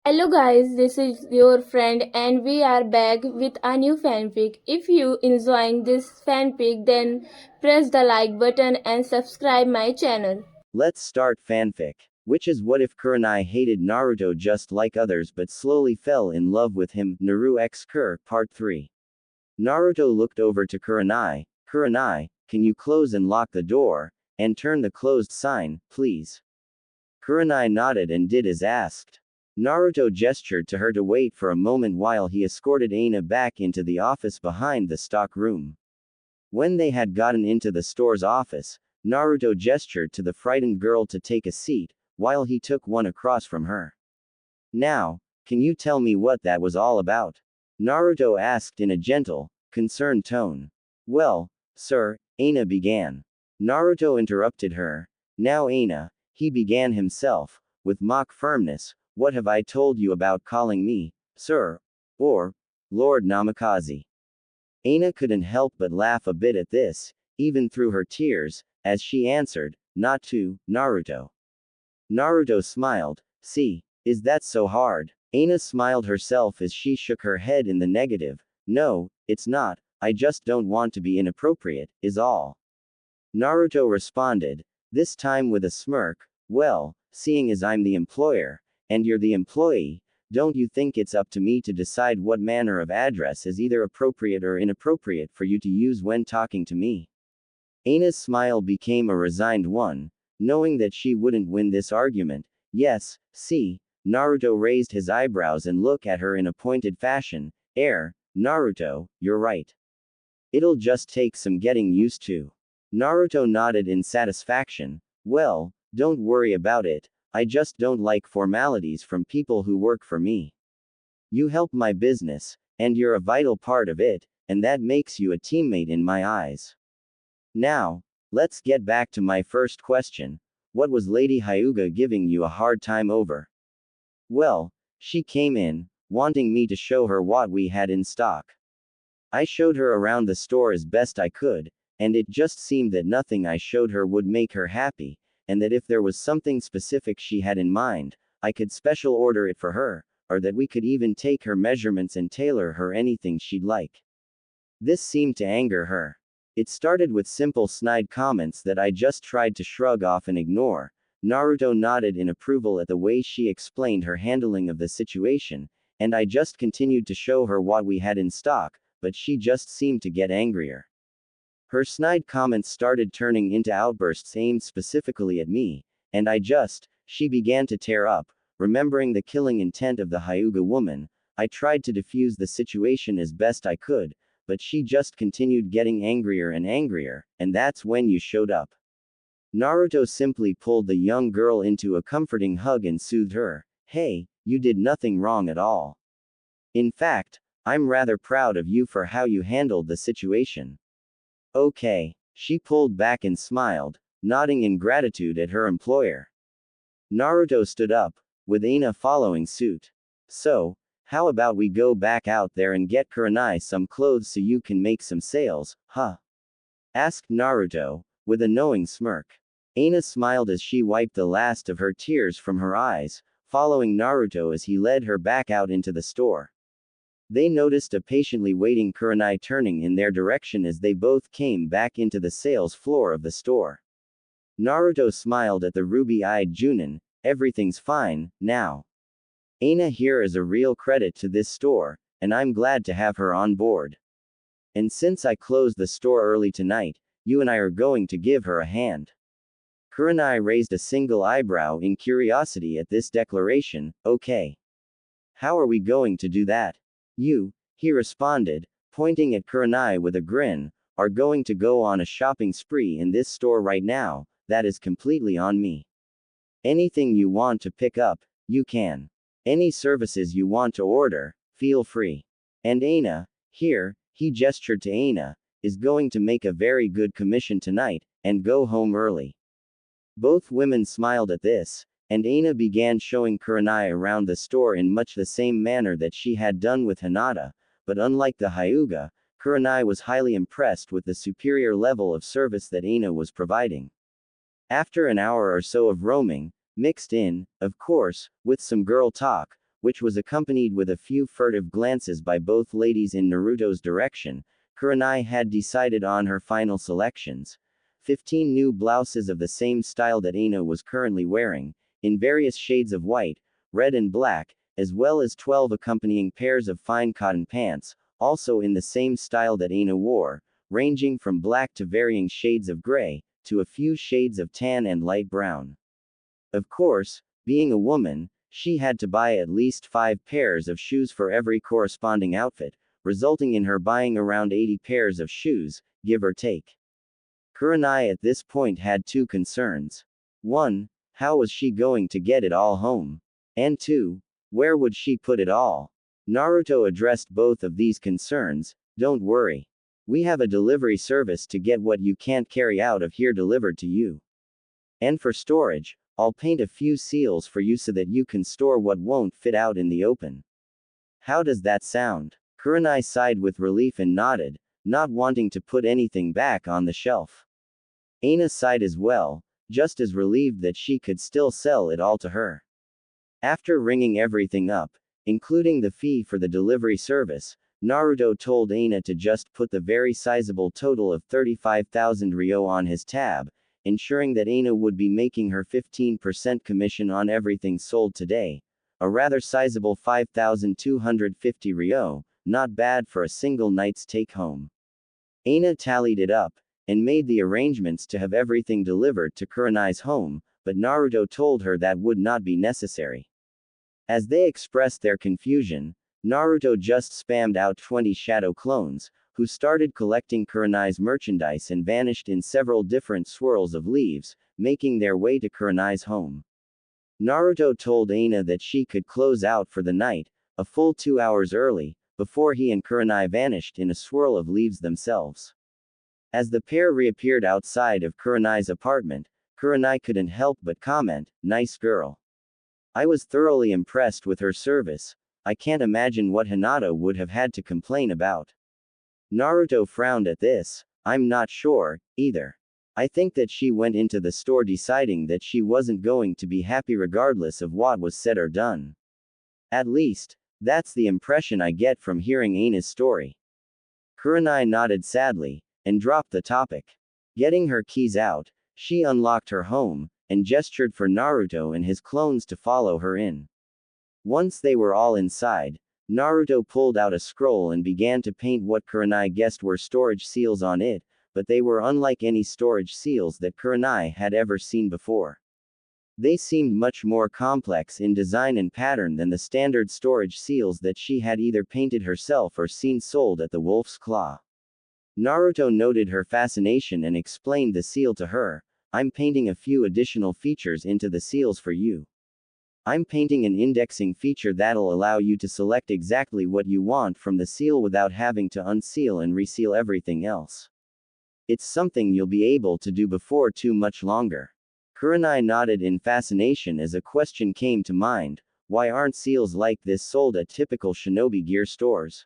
Hello guys, this is your friend and we are back with a new fanfic. If you enjoying this fanfic then press the like button and subscribe my channel. Let's start fanfic. Which is what if Kurenai hated Naruto just like others but slowly fell in love with him? NaruXKure, Part 3. Naruto looked over to Kurenai. Kurenai, can you close and lock the door? And turn the closed sign, please. Kurenai nodded and did as asked. Naruto gestured to her to wait for a moment while he escorted Aina back into the office behind the stock room. When they had gotten into the store's office, Naruto gestured to the frightened girl to take a seat, while he took one across from her. Now, can you tell me what that was all about? Naruto asked in a gentle, concerned tone. Well, sir, Aina began. Naruto interrupted her. Now Aina, he began himself, with mock firmness, what have I told you about calling me, sir, or, Lord Namikaze? Aina couldn't help but laugh a bit at this, even through her tears, as she answered, not to, Naruto. Naruto smiled, see, is that so hard? Aina smiled herself as she shook her head in the negative, no, it's not, I just don't want to be inappropriate, is all. Naruto responded, this time with a smirk, well, seeing as I'm the employer, and you're the employee, don't you think it's up to me to decide what manner of address is either appropriate or inappropriate for you to use when talking to me? Aina's smile became a resigned one, knowing that she wouldn't win this argument. Yes, see, Naruto raised his eyebrows and looked at her in a pointed fashion. Naruto, you're right. It'll just take some getting used to. Naruto nodded in satisfaction. Well, don't worry about it, I just don't like formalities from people who work for me. You help my business, and you're a vital part of it, and that makes you a teammate in my eyes. Now, let's get back to my first question. What was Lady Hyuga giving you a hard time over? Well, she came in, wanting me to show her what we had in stock. I showed her around the store as best I could, and it just seemed that nothing I showed her would make her happy, and that if there was something specific she had in mind, I could special order it for her, or that we could even take her measurements and tailor her anything she'd like. This seemed to anger her. It started with simple snide comments that I just tried to shrug off and ignore. Naruto nodded in approval at the way she explained her handling of the situation, and I just continued to show her what we had in stock, but she just seemed to get angrier. Her snide comments started turning into outbursts aimed specifically at me, and she began to tear up. Remembering the killing intent of the Hyuga woman, I tried to defuse the situation as best I could, but she just continued getting angrier, and that's when you showed up. Naruto simply pulled the young girl into a comforting hug and soothed her. Hey, you did nothing wrong at all. In fact, I'm rather proud of you for how you handled the situation. Okay. She pulled back and smiled, nodding in gratitude at her employer. Naruto stood up, with Aina following suit. So, how about we go back out there and get Kurenai some clothes so you can make some sales, huh? Asked Naruto, with a knowing smirk. Aina smiled as she wiped the last of her tears from her eyes, following Naruto as he led her back out into the store. They noticed a patiently waiting Kurenai turning in their direction as they both came back into the sales floor of the store. Naruto smiled at the ruby-eyed Junin, everything's fine, now. Aina here is a real credit to this store, and I'm glad to have her on board. And since I closed the store early tonight, you and I are going to give her a hand. Kurenai raised a single eyebrow in curiosity at this declaration. Okay. How are we going to do that? You, he responded, pointing at Kurenai with a grin, are going to go on a shopping spree in this store right now, that is completely on me. Anything you want to pick up, you can. Any services you want to order, feel free. And Aina, here, he gestured to Aina, is going to make a very good commission tonight, and go home early. Both women smiled at this, and Aina began showing Kurenai around the store in much the same manner that she had done with Hinata, but unlike the Hyuga, Kurenai was highly impressed with the superior level of service that Aina was providing. After an hour or so of roaming, mixed in, of course, with some girl talk, which was accompanied with a few furtive glances by both ladies in Naruto's direction. Kurenai had decided on her final selections. 15 new blouses of the same style that Aina was currently wearing, in various shades of white, red and black, as well as 12 accompanying pairs of fine cotton pants, also in the same style that Aina wore, ranging from black to varying shades of gray, to a few shades of tan and light brown. Of course, being a woman, she had to buy at least 5 pairs of shoes for every corresponding outfit, resulting in her buying around 80 pairs of shoes, give or take. Kurenai at this point had 2 concerns. 1. How was she going to get it all home? And 2. Where would she put it all? Naruto addressed both of these concerns. Don't worry. We have a delivery service to get what you can't carry out of here delivered to you. And for storage, I'll paint a few seals for you so that you can store what won't fit out in the open. How does that sound? Kurenai sighed with relief and nodded, not wanting to put anything back on the shelf. Aina sighed as well, just as relieved that she could still sell it all to her. After ringing everything up, including the fee for the delivery service, Naruto told Aina to just put the very sizable total of 35,000 ryo on his tab, ensuring that Aina would be making her 15% commission on everything sold today. A rather sizable 5,250 ryo, not bad for a single night's take-home. Aina tallied it up, and made the arrangements to have everything delivered to Kurenai's home, but Naruto told her that would not be necessary. As they expressed their confusion, Naruto just spammed out 20 shadow clones, who started collecting Kurenai's merchandise and vanished in several different swirls of leaves, making their way to Kurenai's home. Naruto told Aina that she could close out for the night, a full 2 hours early, before he and Kurenai vanished in a swirl of leaves themselves. As the pair reappeared outside of Kurenai's apartment, Kurenai couldn't help but comment, "Nice girl. I was thoroughly impressed with her service. I can't imagine what Hinata would have had to complain about." Naruto frowned at this. "I'm not sure, either. I think that she went into the store deciding that she wasn't going to be happy regardless of what was said or done. At least, that's the impression I get from hearing Aina's story." Kurenai nodded sadly, and dropped the topic. Getting her keys out, she unlocked her home, and gestured for Naruto and his clones to follow her in. Once they were all inside, Naruto pulled out a scroll and began to paint what Kurenai guessed were storage seals on it, but they were unlike any storage seals that Kurenai had ever seen before. They seemed much more complex in design and pattern than the standard storage seals that she had either painted herself or seen sold at the Wolf's Claw. Naruto noted her fascination and explained the seal to her. "I'm painting a few additional features into the seals for you. I'm painting an indexing feature that'll allow you to select exactly what you want from the seal without having to unseal and reseal everything else. It's something you'll be able to do before too much longer." Kurenai nodded in fascination as a question came to mind: why aren't seals like this sold at typical shinobi gear stores?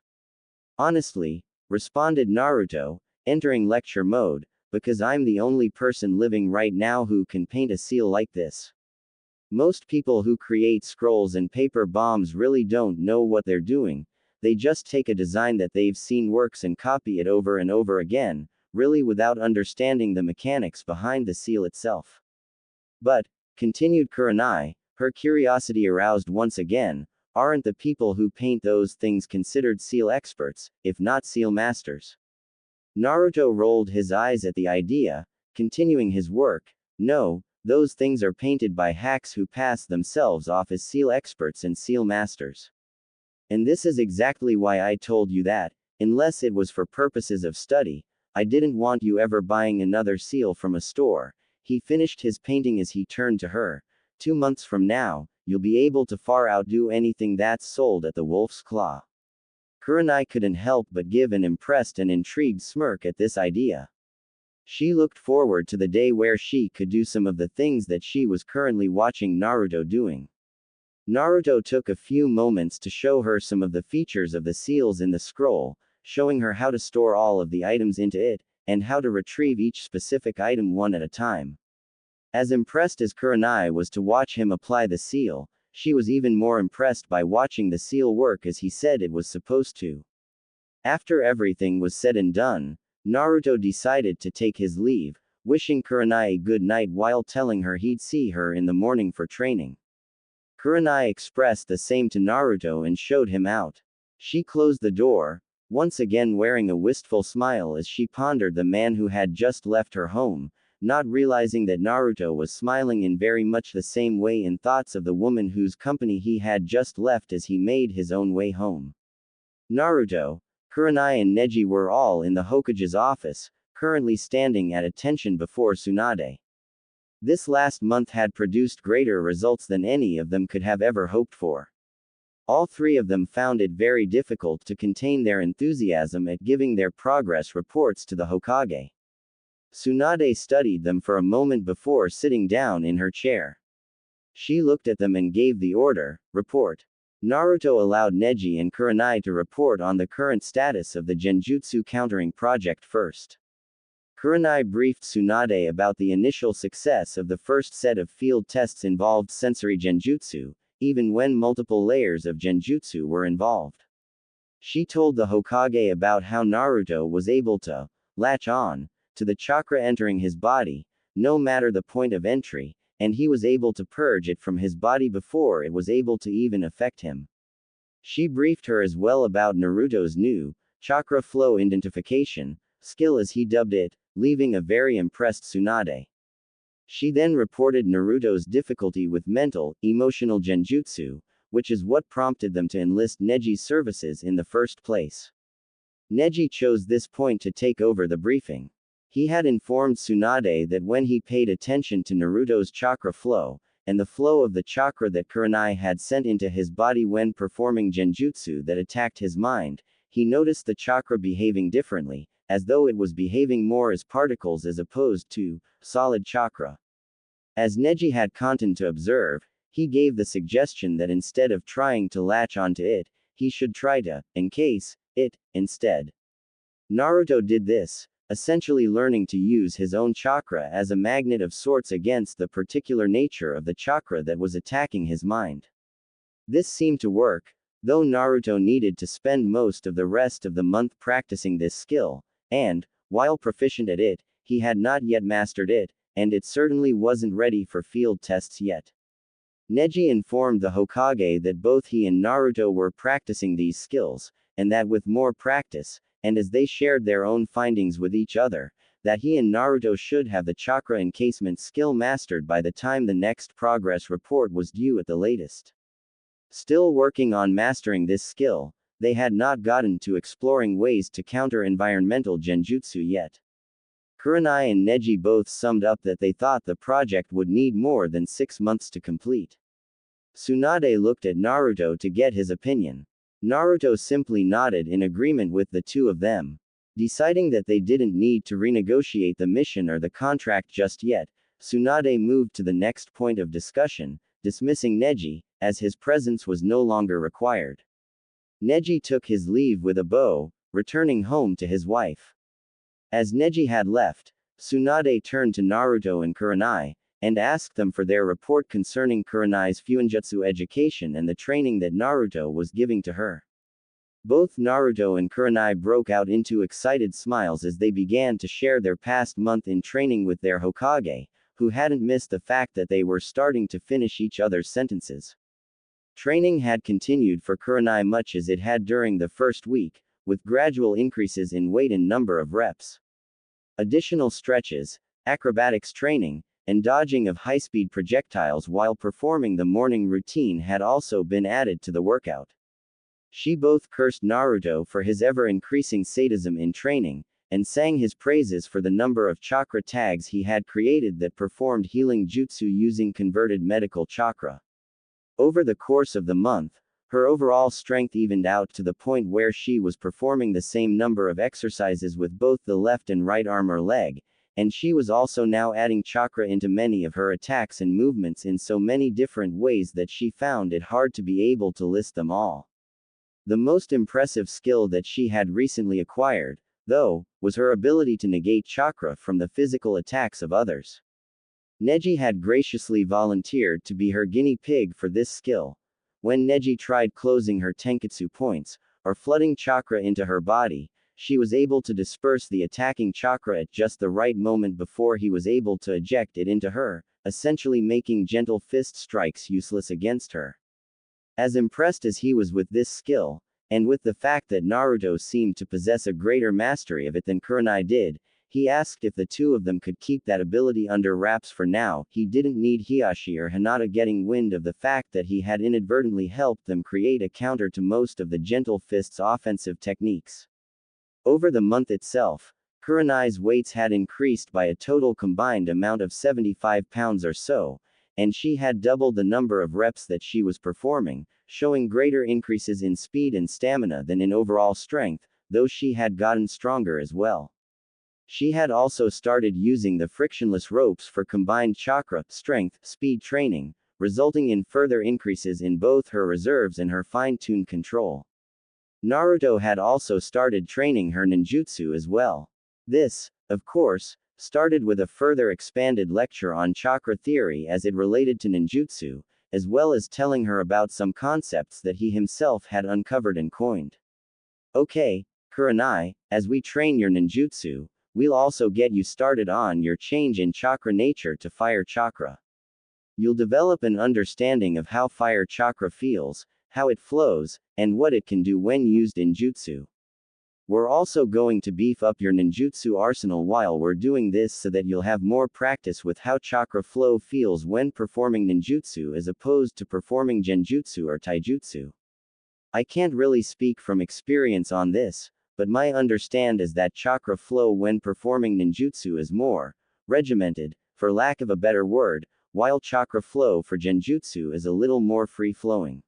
"Honestly," responded Naruto, entering lecture mode, "because I'm the only person living right now who can paint a seal like this. Most people who create scrolls and paper bombs really don't know what they're doing. They just take a design that they've seen works and copy it over and over again, really without understanding the mechanics behind the seal itself." "But," continued Kurenai, her curiosity aroused once again, "aren't the people who paint those things considered seal experts, if not seal masters?" Naruto rolled his eyes at the idea, continuing his work. "No, those things are painted by hacks who pass themselves off as seal experts and seal masters. And this is exactly why I told you that, unless it was for purposes of study, I didn't want you ever buying another seal from a store." He finished his painting as he turned to her. 2 months from now, you'll be able to far outdo anything that's sold at the Wolf's Claw." Kurenai couldn't help but give an impressed and intrigued smirk at this idea. She looked forward to the day where she could do some of the things that she was currently watching Naruto doing. Naruto took a few moments to show her some of the features of the seals in the scroll, showing her how to store all of the items into it, and how to retrieve each specific item one at a time. As impressed as Kurenai was to watch him apply the seal, she was even more impressed by watching the seal work as he said it was supposed to. After everything was said and done, Naruto decided to take his leave, wishing Kurenai a good night while telling her he'd see her in the morning for training. Kurenai expressed the same to Naruto and showed him out. She closed the door, once again wearing a wistful smile as she pondered the man who had just left her home, not realizing that Naruto was smiling in very much the same way in thoughts of the woman whose company he had just left as he made his own way home. Naruto, Kurenai and Neji were all in the Hokage's office, currently standing at attention before Tsunade. This last month had produced greater results than any of them could have ever hoped for. All three of them found it very difficult to contain their enthusiasm at giving their progress reports to the Hokage. Tsunade studied them for a moment before sitting down in her chair. She looked at them and gave the order, report. Naruto allowed Neji and Kurenai to report on the current status of the Genjutsu countering project first. Kurenai briefed Tsunade about the initial success of the first set of field tests involved sensory Genjutsu, even when multiple layers of Genjutsu were involved. She told the Hokage about how Naruto was able to latch on to the chakra entering his body, no matter the point of entry, and he was able to purge it from his body before it was able to even affect him. She briefed her as well about Naruto's new chakra flow identification skill as he dubbed it, leaving a very impressed Tsunade. She then reported Naruto's difficulty with mental, emotional genjutsu, which is what prompted them to enlist Neji's services in the first place. Neji chose this point to take over the briefing. He had informed Tsunade that when he paid attention to Naruto's chakra flow, and the flow of the chakra that Kurenai had sent into his body when performing genjutsu that attacked his mind, he noticed the chakra behaving differently, as though it was behaving more as particles as opposed to solid chakra. As Neji had content to observe, he gave the suggestion that instead of trying to latch onto it, he should try to encase it instead. Naruto did this, essentially learning to use his own chakra as a magnet of sorts against the particular nature of the chakra that was attacking his mind. This seemed to work, though Naruto needed to spend most of the rest of the month practicing this skill, and, while proficient at it, he had not yet mastered it, and it certainly wasn't ready for field tests yet. Neji informed the Hokage that both he and Naruto were practicing these skills, and that with more practice, and as they shared their own findings with each other, that he and Naruto should have the chakra encasement skill mastered by the time the next progress report was due at the latest. Still working on mastering this skill, they had not gotten to exploring ways to counter environmental genjutsu yet. Kurenai and Neji both summed up that they thought the project would need more than 6 months to complete. Tsunade looked at Naruto to get his opinion. Naruto simply nodded in agreement with the two of them. Deciding that they didn't need to renegotiate the mission or the contract just yet, Tsunade moved to the next point of discussion, dismissing Neji, as his presence was no longer required. Neji took his leave with a bow, returning home to his wife. As Neji had left, Tsunade turned to Naruto and Kurenai, and asked them for their report concerning Kurenai's Fuinjutsu education and the training that Naruto was giving to her. Both Naruto and Kurenai broke out into excited smiles as they began to share their past month in training with their Hokage, who hadn't missed the fact that they were starting to finish each other's sentences. Training had continued for Kurenai much as it had during the first week, with gradual increases in weight and number of reps. Additional stretches, acrobatics training, and dodging of high-speed projectiles while performing the morning routine had also been added to the workout. She both cursed Naruto for his ever-increasing sadism in training, and sang his praises for the number of chakra tags he had created that performed healing jutsu using converted medical chakra. Over the course of the month, her overall strength evened out to the point where she was performing the same number of exercises with both the left and right arm or leg, and she was also now adding chakra into many of her attacks and movements in so many different ways that she found it hard to be able to list them all. The most impressive skill that she had recently acquired, though, was her ability to negate chakra from the physical attacks of others. Neji had graciously volunteered to be her guinea pig for this skill. When Neji tried closing her tenketsu points, or flooding chakra into her body, she was able to disperse the attacking chakra at just the right moment before he was able to eject it into her, essentially making gentle fist strikes useless against her. As impressed as he was with this skill, and with the fact that Naruto seemed to possess a greater mastery of it than Kurenai did, he asked if the two of them could keep that ability under wraps for now. He didn't need Hiashi or Hinata getting wind of the fact that he had inadvertently helped them create a counter to most of the Gentle Fist's offensive techniques. Over the month itself, Kurenai's weights had increased by a total combined amount of 75 pounds or so, and she had doubled the number of reps that she was performing, showing greater increases in speed and stamina than in overall strength, though she had gotten stronger as well. She had also started using the frictionless ropes for combined chakra, strength, speed training, resulting in further increases in both her reserves and her fine-tuned control. Naruto had also started training her ninjutsu as well. This, of course, started with a further expanded lecture on chakra theory as it related to ninjutsu, as well as telling her about some concepts that he himself had uncovered and coined. Okay, Kurenai, as we train your ninjutsu, we'll also get you started on your change in chakra nature to fire chakra. You'll develop an understanding of how fire chakra feels, how it flows, and what it can do when used in jutsu. We're also going to beef up your ninjutsu arsenal while we're doing this so that you'll have more practice with how chakra flow feels when performing ninjutsu as opposed to performing genjutsu or taijutsu. I can't really speak from experience on this, but my understand is that chakra flow when performing ninjutsu is more regimented, for lack of a better word, while chakra flow for genjutsu is a little more free-flowing.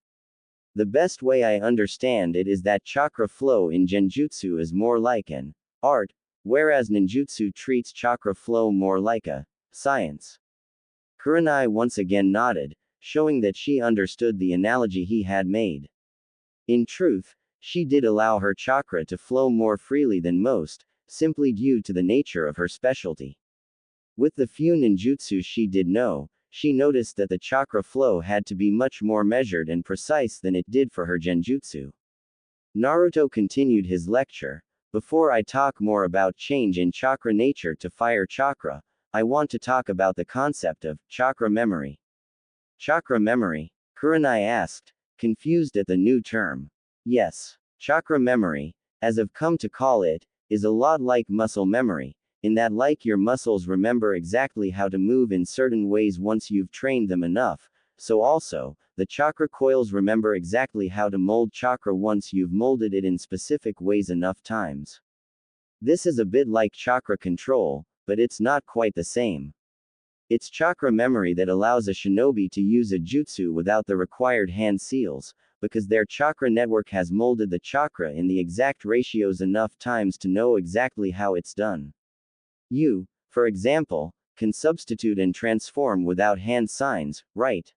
The best way I understand it is that chakra flow in genjutsu is more like an art, whereas ninjutsu treats chakra flow more like a science. Kurenai once again nodded, showing that she understood the analogy he had made. In truth, she did allow her chakra to flow more freely than most, simply due to the nature of her specialty. With the few ninjutsu she did know, she noticed that the chakra flow had to be much more measured and precise than it did for her genjutsu. Naruto continued his lecture. Before I talk more about change in chakra nature to fire chakra, I want to talk about the concept of chakra memory. Chakra memory? Kurenai asked, confused at the new term. Yes, chakra memory, as I've come to call it, is a lot like muscle memory, in that like your muscles remember exactly how to move in certain ways once you've trained them enough, so also, the chakra coils remember exactly how to mold chakra once you've molded it in specific ways enough times. This is a bit like chakra control, but it's not quite the same. It's chakra memory that allows a shinobi to use a jutsu without the required hand seals, because their chakra network has molded the chakra in the exact ratios enough times to know exactly how it's done. You, for example, can substitute and transform without hand signs, right?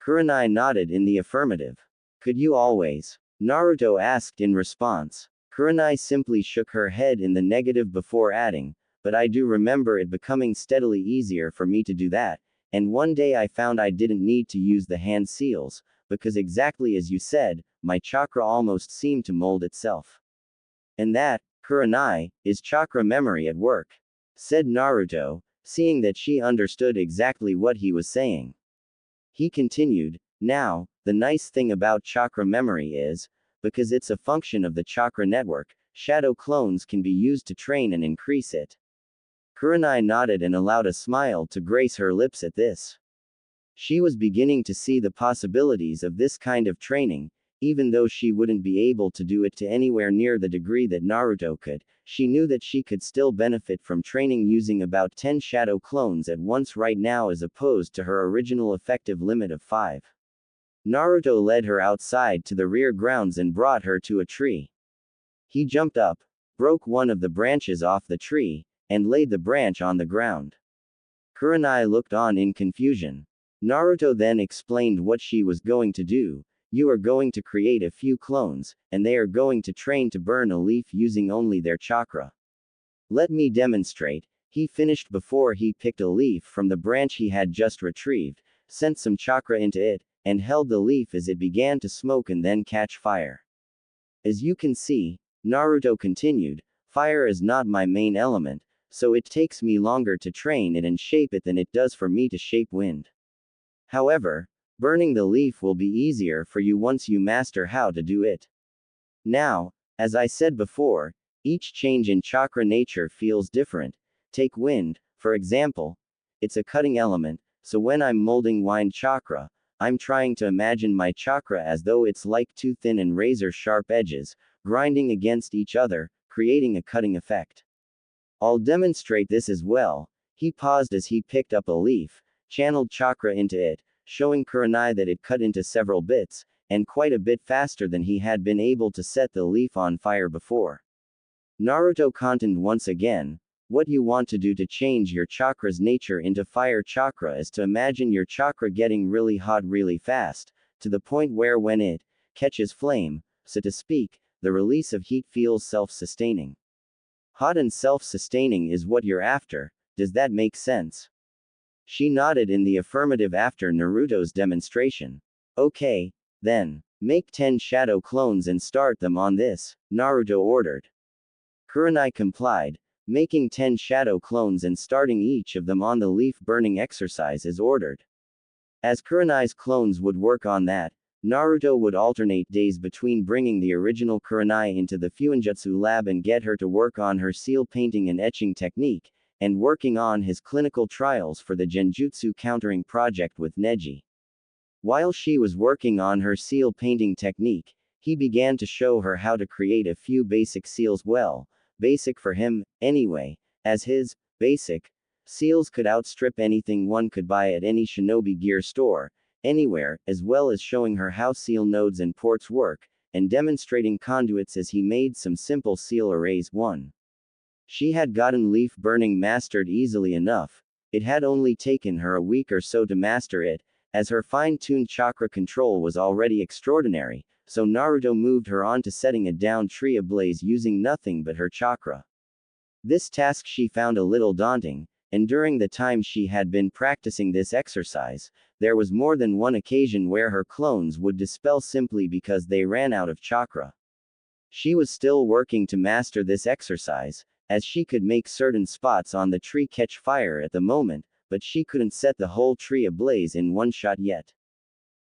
Kurenai nodded in the affirmative. Could you always? Naruto asked in response. Kurenai simply shook her head in the negative before adding, but I do remember it becoming steadily easier for me to do that, and one day I found I didn't need to use the hand seals, because exactly as you said, my chakra almost seemed to mold itself. And that, Kurenai, is chakra memory at work, said Naruto, seeing that she understood exactly what he was saying. He continued, now, the nice thing about chakra memory is, because it's a function of the chakra network, shadow clones can be used to train and increase it. Kurenai nodded and allowed a smile to grace her lips at this. She was beginning to see the possibilities of this kind of training, even though she wouldn't be able to do it to anywhere near the degree that Naruto could. She knew that she could still benefit from training using about 10 shadow clones at once right now as opposed to her original effective limit of 5. Naruto led her outside to the rear grounds and brought her to a tree. He jumped up, broke one of the branches off the tree, and laid the branch on the ground. Kurenai looked on in confusion. Naruto then explained what she was going to do. You are going to create a few clones, and they are going to train to burn a leaf using only their chakra. Let me demonstrate. He finished before he picked a leaf from the branch he had just retrieved, sent some chakra into it, and held the leaf as it began to smoke and then catch fire. As you can see, Naruto continued, fire is not my main element, so it takes me longer to train it and shape it than it does for me to shape wind. However, burning the leaf will be easier for you once you master how to do it. Now, as I said before, each change in chakra nature feels different. Take wind, for example. It's a cutting element, so when I'm molding wind chakra, I'm trying to imagine my chakra as though it's like two thin and razor-sharp edges, grinding against each other, creating a cutting effect. I'll demonstrate this as well. He paused as he picked up a leaf, channeled chakra into it, showing Kurenai that it cut into several bits, and quite a bit faster than he had been able to set the leaf on fire before. Naruto continued once again, what you want to do to change your chakra's nature into fire chakra is to imagine your chakra getting really hot really fast, to the point where when it catches flame, so to speak, the release of heat feels self-sustaining. Hot and self-sustaining is what you're after, does that make sense? She nodded in the affirmative after Naruto's demonstration. Okay, then, make 10 shadow clones and start them on this, Naruto ordered. Kurenai complied, making 10 shadow clones and starting each of them on the leaf burning exercise as ordered. As Kurenai's clones would work on that, Naruto would alternate days between bringing the original Kurenai into the Fuinjutsu lab and get her to work on her seal painting and etching technique, and working on his clinical trials for the Genjutsu countering project with Neji. While she was working on her seal painting technique, he began to show her how to create a few basic seals well, basic for him, anyway, as his basic seals could outstrip anything one could buy at any shinobi gear store, anywhere, as well as showing her how seal nodes and ports work, and demonstrating conduits as he made some simple seal arrays. 1. She had gotten leaf burning mastered easily enough, it had only taken her a week or so to master it, as her fine-tuned chakra control was already extraordinary, so Naruto moved her on to setting a down tree ablaze using nothing but her chakra. This task she found a little daunting, and during the time she had been practicing this exercise, there was more than one occasion where her clones would dispel simply because they ran out of chakra. She was still working to master this exercise, as she could make certain spots on the tree catch fire at the moment, but she couldn't set the whole tree ablaze in one shot yet.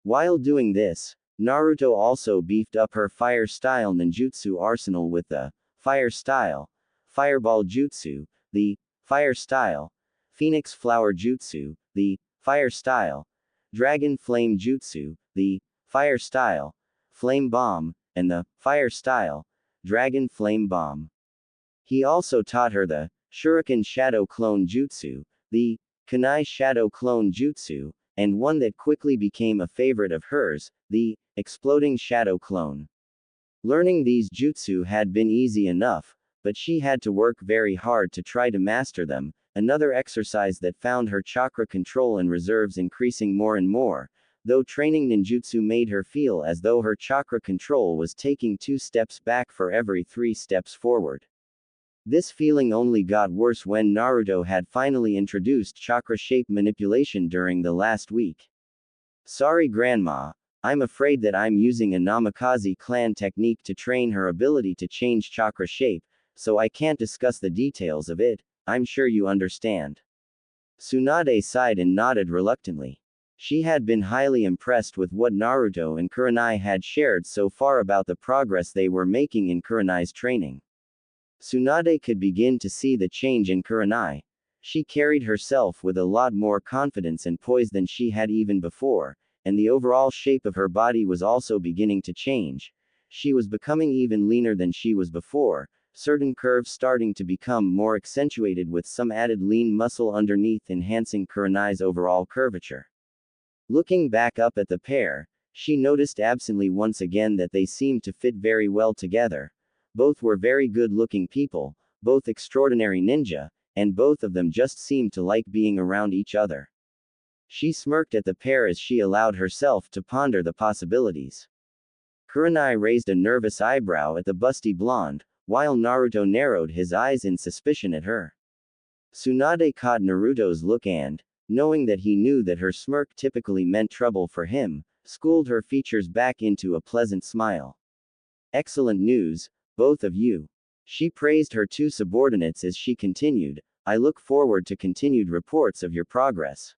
While doing this, Naruto also beefed up her fire-style ninjutsu arsenal with the fire-style Fireball Jutsu, the fire-style Phoenix Flower Jutsu, the fire-style Dragon Flame Jutsu, the fire-style Flame Bomb, and the fire-style Dragon Flame Bomb. He also taught her the Shuriken Shadow Clone Jutsu, the Kunai Shadow Clone Jutsu, and one that quickly became a favorite of hers, the Exploding Shadow Clone. Learning these jutsu had been easy enough, but she had to work very hard to try to master them, another exercise that found her chakra control and reserves increasing more and more, though training ninjutsu made her feel as though her chakra control was taking 2 steps back for every 3 steps forward. This feeling only got worse when Naruto had finally introduced chakra shape manipulation during the last week. Sorry Grandma, I'm afraid that I'm using a Namikaze clan technique to train her ability to change chakra shape, so I can't discuss the details of it, I'm sure you understand. Tsunade sighed and nodded reluctantly. She had been highly impressed with what Naruto and Kurenai had shared so far about the progress they were making in Kurenai's training. Tsunade could begin to see the change in Kurenai. She carried herself with a lot more confidence and poise than she had even before, and the overall shape of her body was also beginning to change. She was becoming even leaner than she was before, certain curves starting to become more accentuated with some added lean muscle underneath enhancing Kurenai's overall curvature. Looking back up at the pair, she noticed absently once again that they seemed to fit very well together. Both were very good-looking people, both extraordinary ninja, and both of them just seemed to like being around each other. She smirked at the pair as she allowed herself to ponder the possibilities. Kurenai raised a nervous eyebrow at the busty blonde, while Naruto narrowed his eyes in suspicion at her. Tsunade caught Naruto's look and, knowing that he knew that her smirk typically meant trouble for him, schooled her features back into a pleasant smile. Excellent news, both of you. She praised her two subordinates as she continued, I look forward to continued reports of your progress.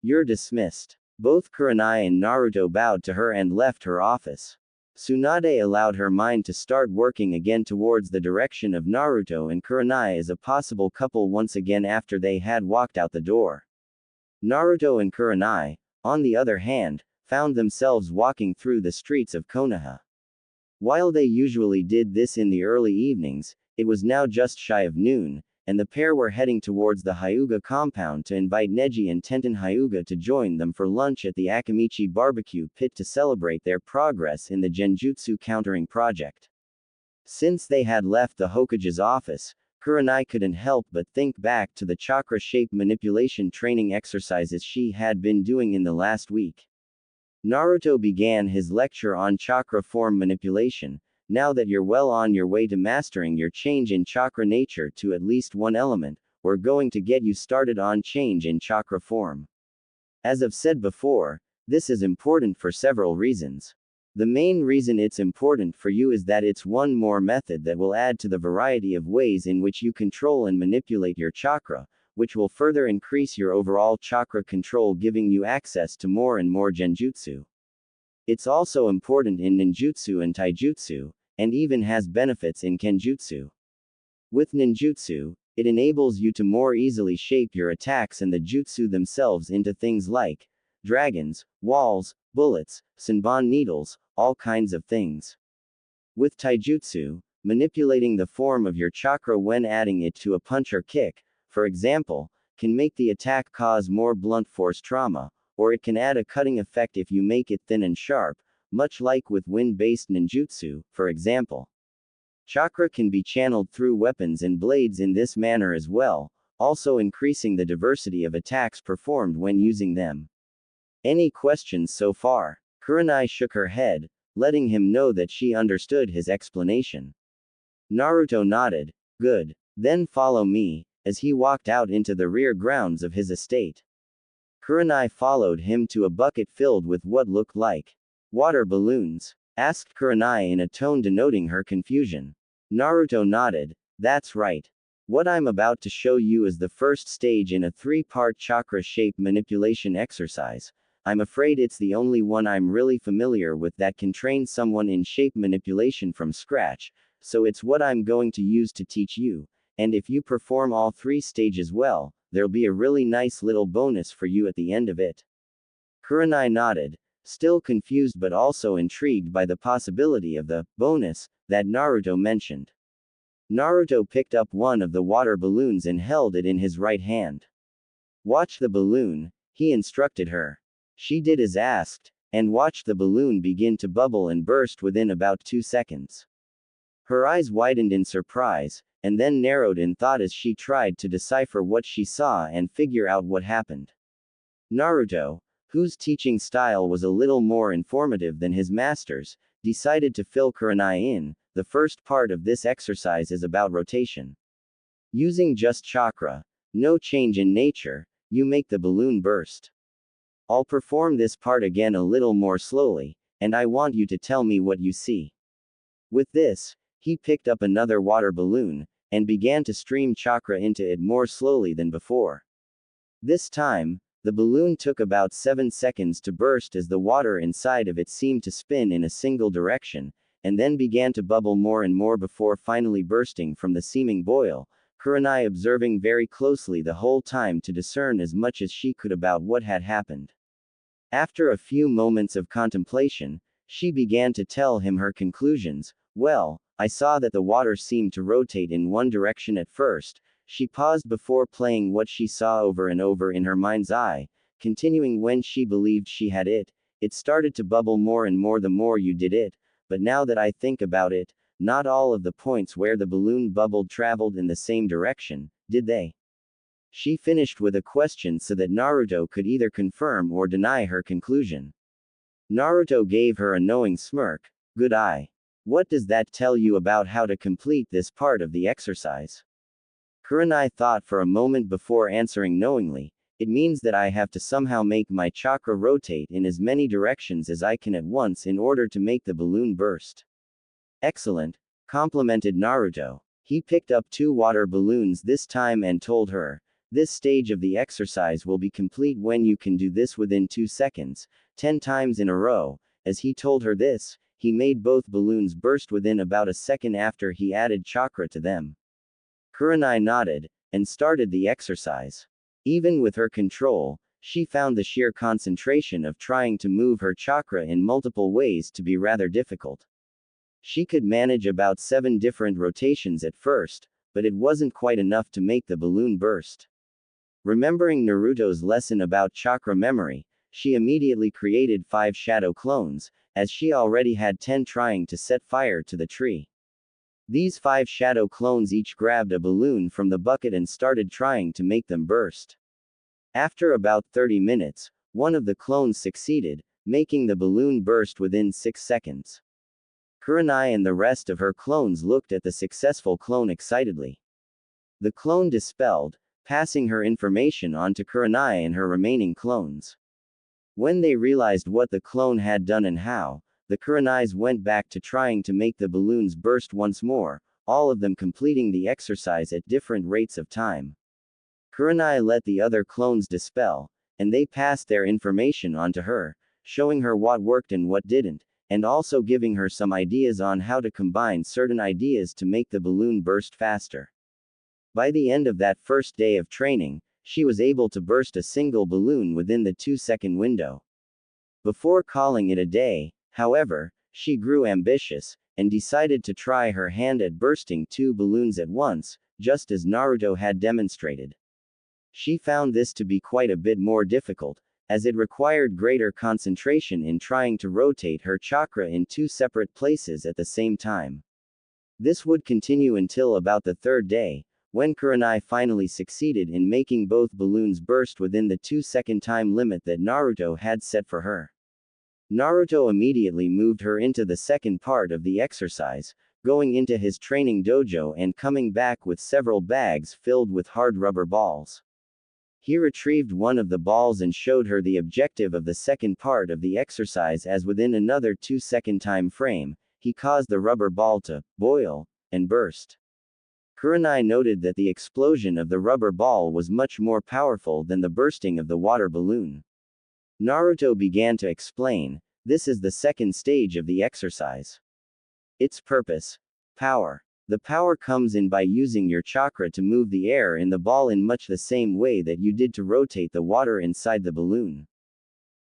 You're dismissed. Both Kurenai and Naruto bowed to her and left her office. Tsunade allowed her mind to start working again towards the direction of Naruto and Kurenai as a possible couple once again after they had walked out the door. Naruto and Kurenai, on the other hand, found themselves walking through the streets of Konoha. While they usually did this in the early evenings, it was now just shy of noon, and the pair were heading towards the Hyuga compound to invite Neji and Tenten Hyuga to join them for lunch at the Akamichi barbecue pit to celebrate their progress in the Genjutsu countering project. Since they had left the Hokage's office, Kurenai couldn't help but think back to the chakra shape manipulation training exercises she had been doing in the last week. Naruto began his lecture on chakra form manipulation. Now that you're well on your way to mastering your change in chakra nature to at least one element, we're going to get you started on change in chakra form. As I've said before, this is important for several reasons. The main reason it's important for you is that it's one more method that will add to the variety of ways in which you control and manipulate your chakra, which will further increase your overall chakra control, giving you access to more and more genjutsu. It's also important in ninjutsu and taijutsu, and even has benefits in kenjutsu. With ninjutsu, it enables you to more easily shape your attacks and the jutsu themselves into things like dragons, walls, bullets, senbon needles, all kinds of things. With taijutsu, manipulating the form of your chakra when adding it to a punch or kick, for example, can make the attack cause more blunt force trauma, or it can add a cutting effect if you make it thin and sharp, much like with wind-based ninjutsu, for example. Chakra can be channeled through weapons and blades in this manner as well, also increasing the diversity of attacks performed when using them. Any questions so far? Kurenai shook her head, letting him know that she understood his explanation. Naruto nodded, good, then follow me, as he walked out into the rear grounds of his estate. Kurenai followed him to a bucket filled with what looked like water balloons. Asked Kurenai in a tone denoting her confusion. Naruto nodded, that's right. What I'm about to show you is the first stage in a three-part chakra shape manipulation exercise. I'm afraid it's the only one I'm really familiar with that can train someone in shape manipulation from scratch, so it's what I'm going to use to teach you, and if you perform all three stages well, there'll be a really nice little bonus for you at the end of it. Kurenai nodded, still confused but also intrigued by the possibility of the bonus that Naruto mentioned. Naruto picked up one of the water balloons and held it in his right hand. Watch the balloon, he instructed her. She did as asked, and watched the balloon begin to bubble and burst within about 2 seconds. Her eyes widened in surprise, and then narrowed in thought as she tried to decipher what she saw and figure out what happened. Naruto, whose teaching style was a little more informative than his master's, decided to fill Kurenai in. The first part of this exercise is about rotation. Using just chakra, no change in nature, you make the balloon burst. I'll perform this part again a little more slowly, and I want you to tell me what you see. With this, he picked up another water balloon, and began to stream chakra into it more slowly than before. This time, the balloon took about 7 seconds to burst as the water inside of it seemed to spin in a single direction, and then began to bubble more and more before finally bursting from the seeming boil, Kurenai observing very closely the whole time to discern as much as she could about what had happened. After a few moments of contemplation, she began to tell him her conclusions. Well, I saw that the water seemed to rotate in one direction at first. She paused before playing what she saw over and over in her mind's eye, continuing when she believed she had it. It started to bubble more and more the more you did it, but now that I think about it, not all of the points where the balloon bubbled traveled in the same direction, did they? She finished with a question so that Naruto could either confirm or deny her conclusion. Naruto gave her a knowing smirk. Good eye. What does that tell you about how to complete this part of the exercise? Kurenai thought for a moment before answering knowingly. It means that I have to somehow make my chakra rotate in as many directions as I can at once in order to make the balloon burst. Excellent, complimented Naruto. He picked up 2 water balloons this time and told her, this stage of the exercise will be complete when you can do this within 2 seconds, 10 times in a row. As he told her this, he made both balloons burst within about a second after he added chakra to them. Kurenai nodded, and started the exercise. Even with her control, she found the sheer concentration of trying to move her chakra in multiple ways to be rather difficult. She could manage about 7 different rotations at first, but it wasn't quite enough to make the balloon burst. Remembering Naruto's lesson about chakra memory, she immediately created 5 shadow clones, as she already had 10 trying to set fire to the tree. These 5 shadow clones each grabbed a balloon from the bucket and started trying to make them burst. After about 30 minutes, one of the clones succeeded, making the balloon burst within 6 seconds. Kurenai and the rest of her clones looked at the successful clone excitedly. The clone dispelled, passing her information on to Kurenai and her remaining clones. When they realized what the clone had done and how, the Kurenais went back to trying to make the balloons burst once more, all of them completing the exercise at different rates of time. Kurenai let the other clones dispel, and they passed their information on to her, showing her what worked and what didn't, and also giving her some ideas on how to combine certain ideas to make the balloon burst faster. By the end of that first day of training, she was able to burst a single balloon within the 2-second window. Before calling it a day, however, she grew ambitious, and decided to try her hand at bursting 2 balloons at once, just as Naruto had demonstrated. She found this to be quite a bit more difficult, as it required greater concentration in trying to rotate her chakra in 2 separate places at the same time. This would continue until about the 3rd day, when Kurenai finally succeeded in making both balloons burst within the 2-second time limit that Naruto had set for her. Naruto immediately moved her into the second part of the exercise, going into his training dojo and coming back with several bags filled with hard rubber balls. He retrieved one of the balls and showed her the objective of the second part of the exercise as within another 2-second time frame, he caused the rubber ball to boil and burst. Kurenai noted that the explosion of the rubber ball was much more powerful than the bursting of the water balloon. Naruto began to explain, this is the second stage of the exercise. Its purpose. Power. The power comes in by using your chakra to move the air in the ball in much the same way that you did to rotate the water inside the balloon.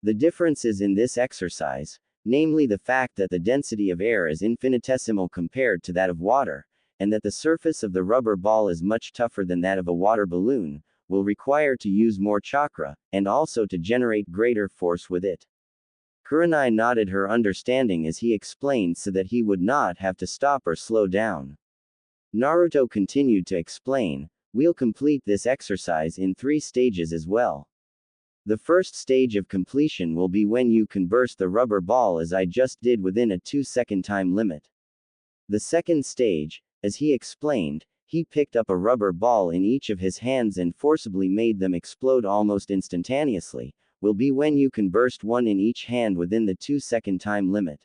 The differences in this exercise, namely the fact that the density of air is infinitesimal compared to that of water, and that the surface of the rubber ball is much tougher than that of a water balloon, will require to use more chakra, and also to generate greater force with it. Kurenai nodded her understanding as he explained so that he would not have to stop or slow down. Naruto continued to explain, we'll complete this exercise in 3 stages as well. The first stage of completion will be when you can burst the rubber ball as I just did within a 2-second time limit. The second stage, as he explained, he picked up a rubber ball in each of his hands and forcibly made them explode almost instantaneously, will be when you can burst one in each hand within the 2-second time limit.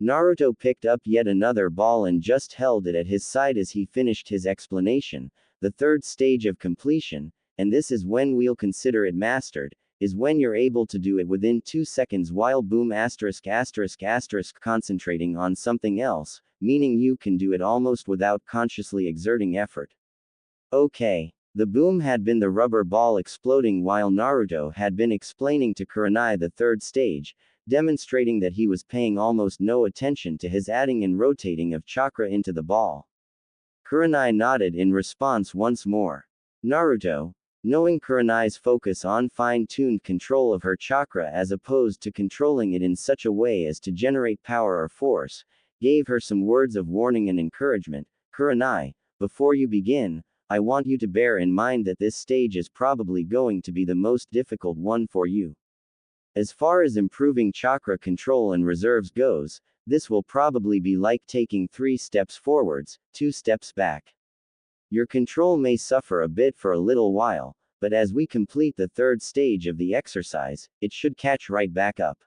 Naruto picked up yet another ball and just held it at his side as he finished his explanation. The third stage of completion, and this is when we'll consider it mastered, is when you're able to do it within 2 seconds while boom **** concentrating on something else, meaning you can do it almost without consciously exerting effort. Okay. The boom had been the rubber ball exploding while Naruto had been explaining to Kurenai the third stage, demonstrating that he was paying almost no attention to his adding and rotating of chakra into the ball. Kurenai nodded in response once more. Naruto, knowing Kurenai's focus on fine-tuned control of her chakra as opposed to controlling it in such a way as to generate power or force, gave her some words of warning and encouragement. Kurenai, before you begin, I want you to bear in mind that this stage is probably going to be the most difficult one for you. As far as improving chakra control and reserves goes, this will probably be like taking 3 steps forwards, 2 steps back. Your control may suffer a bit for a little while, but as we complete the third stage of the exercise, it should catch right back up.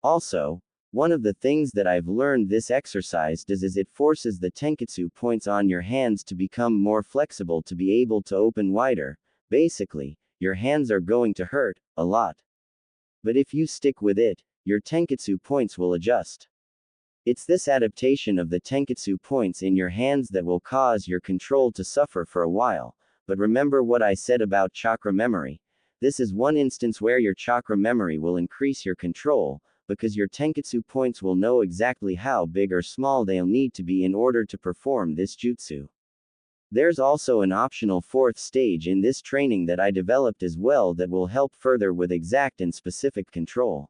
Also, one of the things that I've learned this exercise does is it forces the tenketsu points on your hands to become more flexible to be able to open wider. Basically, your hands are going to hurt a lot. But if you stick with it, your tenketsu points will adjust. It's this adaptation of the tenketsu points in your hands that will cause your control to suffer for a while. But remember what I said about chakra memory. This is one instance where your chakra memory will increase your control, because your tenketsu points will know exactly how big or small they'll need to be in order to perform this jutsu. There's also an optional fourth stage in this training that I developed as well that will help further with exact and specific control.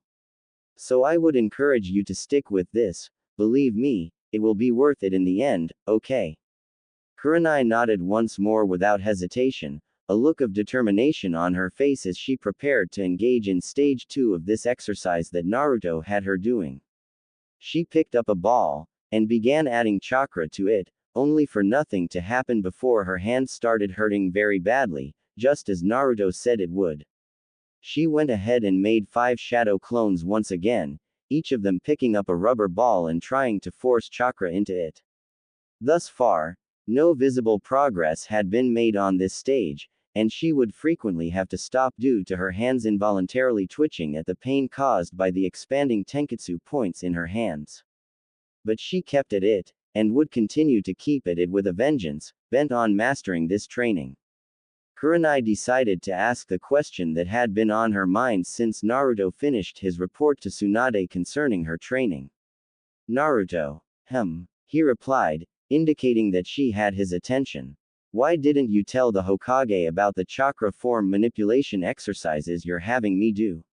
So I would encourage you to stick with this. Believe me, it will be worth it in the end, okay? Kurenai nodded once more without hesitation, a look of determination on her face as she prepared to engage in stage 2 of this exercise that Naruto had her doing. She picked up a ball, and began adding chakra to it, only for nothing to happen before her hands started hurting very badly, just as Naruto said it would. She went ahead and made 5 shadow clones once again, each of them picking up a rubber ball and trying to force chakra into it. Thus far, no visible progress had been made on this stage, and she would frequently have to stop due to her hands involuntarily twitching at the pain caused by the expanding tenketsu points in her hands. But she kept at it, and would continue to keep at it with a vengeance, bent on mastering this training. Kurenai decided to ask the question that had been on her mind since Naruto finished his report to Tsunade concerning her training. Naruto, he replied, indicating that she had his attention. Why didn't you tell the Hokage about the chakra form manipulation exercises you're having me do?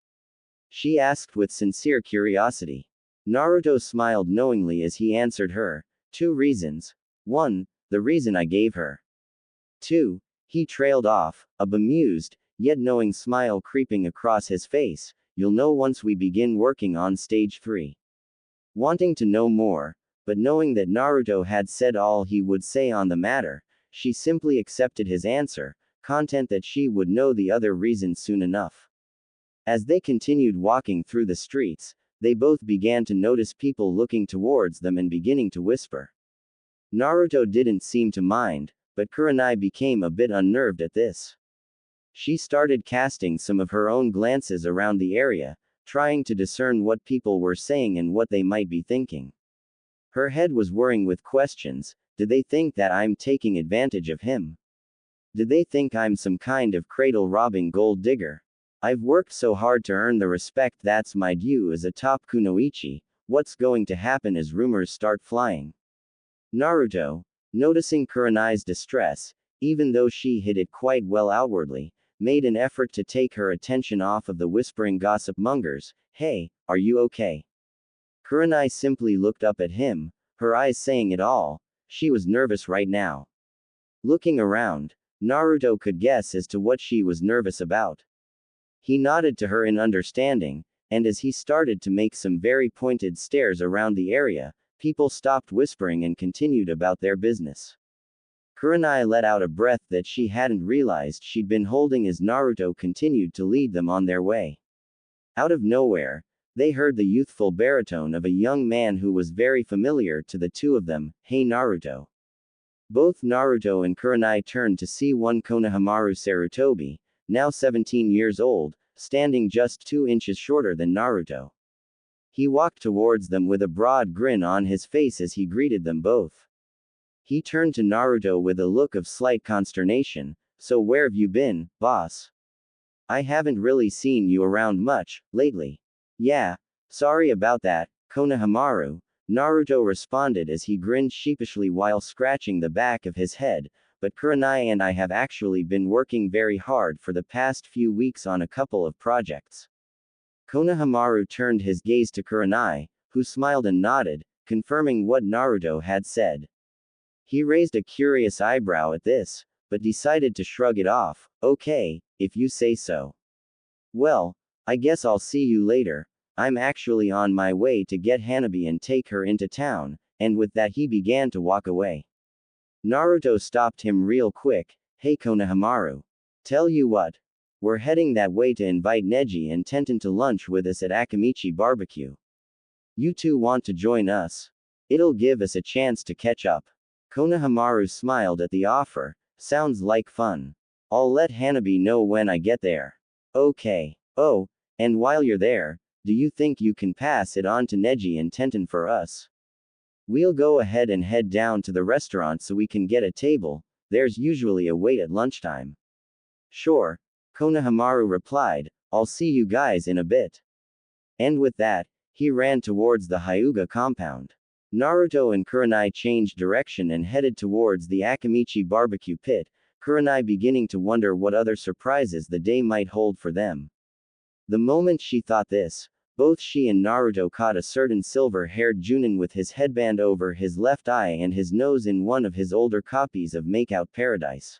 She asked with sincere curiosity. Naruto smiled knowingly as he answered her. 2 reasons. 1. The reason I gave her. 2. He trailed off, a bemused, yet knowing smile creeping across his face. You'll know once we begin working on stage 3. Wanting to know more, but knowing that Naruto had said all he would say on the matter, she simply accepted his answer, content that she would know the other reasons soon enough. As they continued walking through the streets, they both began to notice people looking towards them and beginning to whisper. Naruto didn't seem to mind, but Kurenai became a bit unnerved at this. She started casting some of her own glances around the area, trying to discern what people were saying and what they might be thinking. Her head was whirring with questions. Did they think that I'm taking advantage of him? Did they think I'm some kind of cradle-robbing gold digger? I've worked so hard to earn the respect that's my due as a top kunoichi. What's going to happen as rumors start flying? Naruto, noticing Kurenai's distress, even though she hid it quite well outwardly, made an effort to take her attention off of the whispering gossip mongers. Hey, are you okay? Kurenai simply looked up at him, her eyes saying it all. She was nervous right now. Looking around, Naruto could guess as to what she was nervous about. He nodded to her in understanding, and as he started to make some very pointed stares around the area, people stopped whispering and continued about their business. Kurenai let out a breath that she hadn't realized she'd been holding as Naruto continued to lead them on their way. Out of nowhere, they heard the youthful baritone of a young man who was very familiar to the two of them. Hey Naruto. Both Naruto and Kurenai turned to see one Konohamaru Sarutobi, now 17 years old, standing just 2 inches shorter than Naruto. He walked towards them with a broad grin on his face as he greeted them both. He turned to Naruto with a look of slight consternation. So where have you been, boss? I haven't really seen you around much, lately. Yeah, sorry about that, Konohamaru, Naruto responded as he grinned sheepishly while scratching the back of his head, but Kurenai and I have actually been working very hard for the past few weeks on a couple of projects. Konohamaru turned his gaze to Kurenai, who smiled and nodded, confirming what Naruto had said. He raised a curious eyebrow at this, but decided to shrug it off. Okay, if you say so. Well, I guess I'll see you later. I'm actually on my way to get Hanabi and take her into town, and with that he began to walk away. Naruto stopped him real quick. Hey Konohamaru. Tell you what. We're heading that way to invite Neji and Tenten to lunch with us at Akamichi Barbecue. You two want to join us? It'll give us a chance to catch up. Konohamaru smiled at the offer. Sounds like fun. I'll let Hanabi know when I get there. Okay. Oh, and while you're there, do you think you can pass it on to Neji and Tenten for us? We'll go ahead and head down to the restaurant so we can get a table. There's usually a wait at lunchtime. Sure. Konohamaru replied. I'll see you guys in a bit. And with that, he ran towards the Hyuga compound. Naruto and Kurenai changed direction and headed towards the Akamichi barbecue pit, Kurenai beginning to wonder what other surprises the day might hold for them. The moment she thought this, both she and Naruto caught a certain silver-haired Junin with his headband over his left eye and his nose in one of his older copies of Makeout Paradise.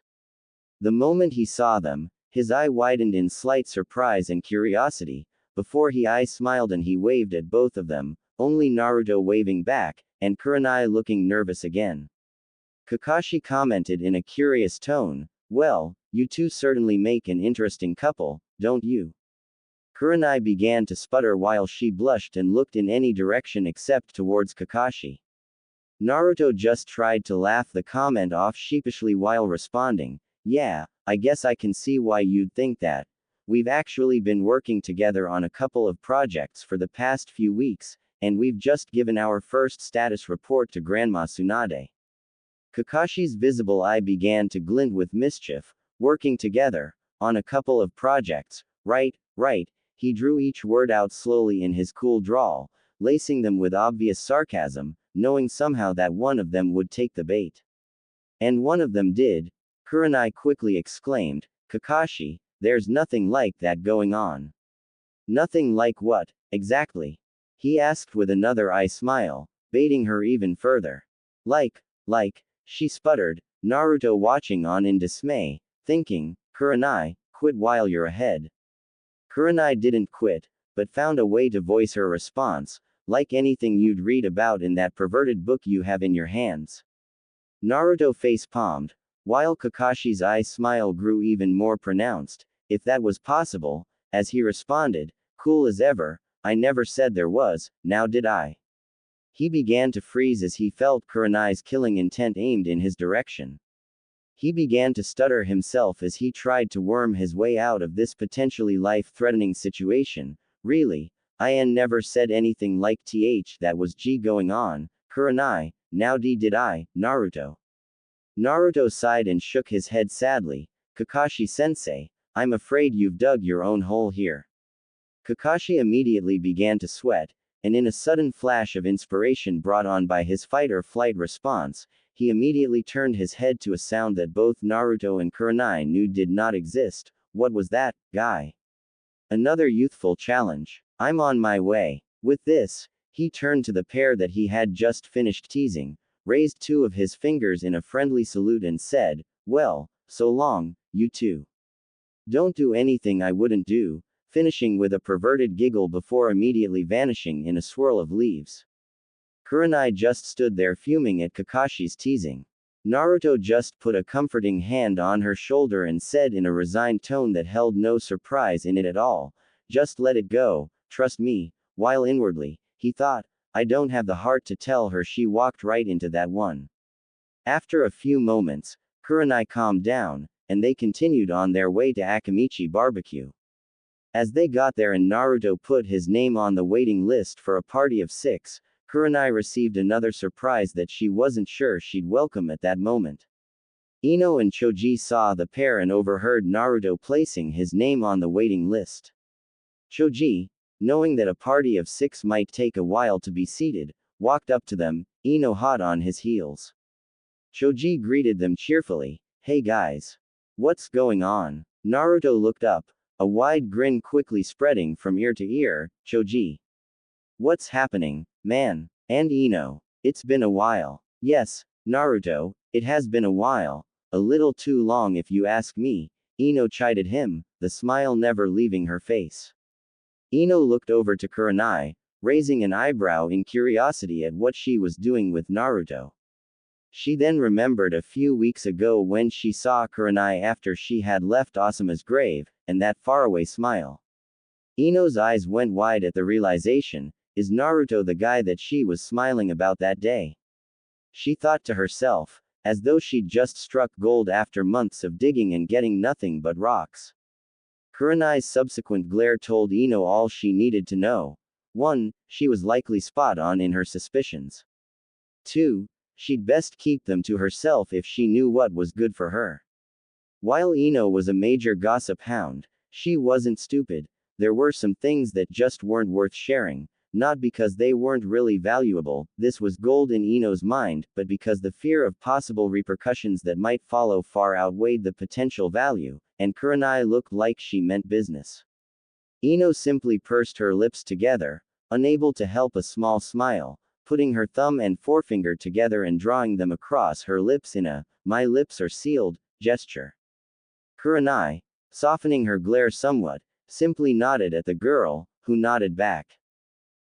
The moment he saw them, his eye widened in slight surprise and curiosity, before he smiled and he waved at both of them, only Naruto waving back, and Kurenai looking nervous again. Kakashi commented in a curious tone, well, you two certainly make an interesting couple, don't you? Kurenai began to sputter while she blushed and looked in any direction except towards Kakashi. Naruto just tried to laugh the comment off sheepishly while responding, yeah, I guess I can see why you'd think that. We've actually been working together on a couple of projects for the past few weeks, and we've just given our first status report to Grandma Tsunade. Kakashi's visible eye began to glint with mischief. Working together, on a couple of projects, right. He drew each word out slowly in his cool drawl, lacing them with obvious sarcasm, knowing somehow that one of them would take the bait. And one of them did. Kurenai quickly exclaimed, Kakashi, there's nothing like that going on. Nothing like what, exactly? He asked with another eye smile, baiting her even further. Like, she sputtered, Naruto watching on in dismay, thinking, Kurenai, quit while you're ahead. Kurenai didn't quit, but found a way to voice her response, like anything you'd read about in that perverted book you have in your hands. Naruto face-palmed, while Kakashi's eye smile grew even more pronounced, if that was possible, as he responded, cool as ever, I never said there was, now did I? He began to freeze as he felt Kurenai's killing intent aimed in his direction. He began to stutter himself as he tried to worm his way out of this potentially life-threatening situation. Really, I never said anything like that was going on, Kurenai, now did I, Naruto. Naruto sighed and shook his head sadly, Kakashi-sensei, I'm afraid you've dug your own hole here. Kakashi immediately began to sweat, and in a sudden flash of inspiration brought on by his fight-or-flight response, he immediately turned his head to a sound that both Naruto and Kurenai knew did not exist. What was that, guy? Another youthful challenge. I'm on my way. With this, he turned to the pair that he had just finished teasing, raised two of his fingers in a friendly salute and said, well, so long, you two. Don't do anything I wouldn't do, finishing with a perverted giggle before immediately vanishing in a swirl of leaves. Kurenai just stood there fuming at Kakashi's teasing. Naruto just put a comforting hand on her shoulder and said in a resigned tone that held no surprise in it at all, just let it go, trust me, while inwardly, he thought, I don't have the heart to tell her she walked right into that one. After a few moments, Kurenai calmed down, and they continued on their way to Akamichi Barbecue. As they got there and Naruto put his name on the waiting list for a party of 6, Kurenai received another surprise that she wasn't sure she'd welcome at that moment. Ino and Choji saw the pair and overheard Naruto placing his name on the waiting list. Choji, knowing that a party of 6 might take a while to be seated, walked up to them, Ino hot on his heels. Choji greeted them cheerfully, hey guys. What's going on? Naruto looked up, a wide grin quickly spreading from ear to ear, Choji. What's happening, man? And Ino. It's been a while. Yes, Naruto, it has been a while. A little too long if you ask me, Ino chided him, the smile never leaving her face. Ino looked over to Kurenai, raising an eyebrow in curiosity at what she was doing with Naruto. She then remembered a few weeks ago when she saw Kurenai after she had left Asuma's grave, and that faraway smile. Ino's eyes went wide at the realization, is Naruto the guy that she was smiling about that day? She thought to herself, as though she'd just struck gold after months of digging and getting nothing but rocks. Kurenai's subsequent glare told Ino all she needed to know. 1. She was likely spot on in her suspicions. 2. She'd best keep them to herself if she knew what was good for her. While Ino was a major gossip hound, she wasn't stupid. There were some things that just weren't worth sharing, not because they weren't really valuable, this was gold in Ino's mind, but because the fear of possible repercussions that might follow far outweighed the potential value, and Kurenai looked like she meant business. Ino simply pursed her lips together, unable to help a small smile, putting her thumb and forefinger together and drawing them across her lips in a, "my lips are sealed," gesture. Kurenai, softening her glare somewhat, simply nodded at the girl, who nodded back.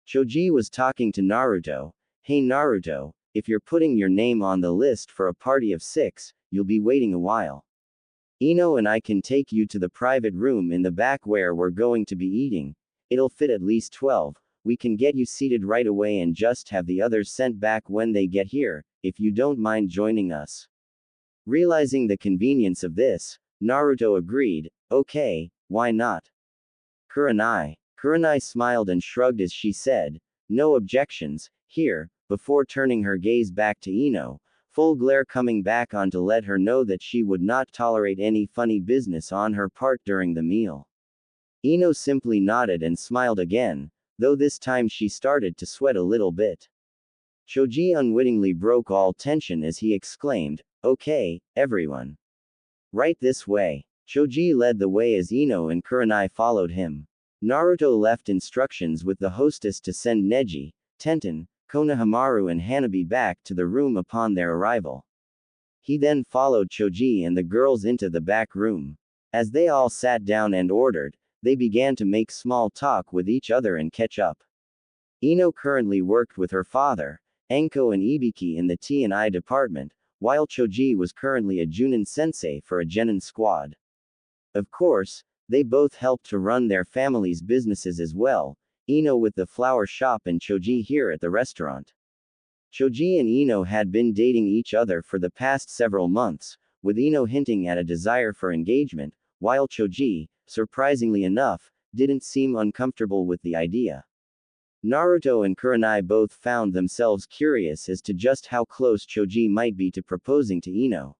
Choji was talking to Naruto. Hey Naruto, if you're putting your name on the list for a party of 6, you'll be waiting a while. Ino and I can take you to the private room in the back where we're going to be eating. It'll fit at least 12. We can get you seated right away and just have the others sent back when they get here, if you don't mind joining us. Realizing the convenience of this, Naruto agreed, okay, why not? Kurenai smiled and shrugged as she said, no objections, here, before turning her gaze back to Ino, full glare coming back on to let her know that she would not tolerate any funny business on her part during the meal. Ino simply nodded and smiled again, though this time she started to sweat a little bit. Choji unwittingly broke all tension as he exclaimed, okay, everyone. Right this way. Choji led the way as Ino and Kurenai followed him. Naruto left instructions with the hostess to send Neji, Tenten, Konohamaru and Hanabi back to the room upon their arrival. He then followed Choji and the girls into the back room. As they all sat down and ordered, they began to make small talk with each other and catch up. Ino currently worked with her father, Enko and Ibiki in the T&I department, while Choji was currently a Junin sensei for a Genin squad. Of course, they both helped to run their families' businesses as well, Ino with the flower shop and Choji here at the restaurant. Choji and Ino had been dating each other for the past several months, with Ino hinting at a desire for engagement, while Choji, surprisingly enough, didn't seem uncomfortable with the idea. Naruto and Kurenai both found themselves curious as to just how close Choji might be to proposing to Ino.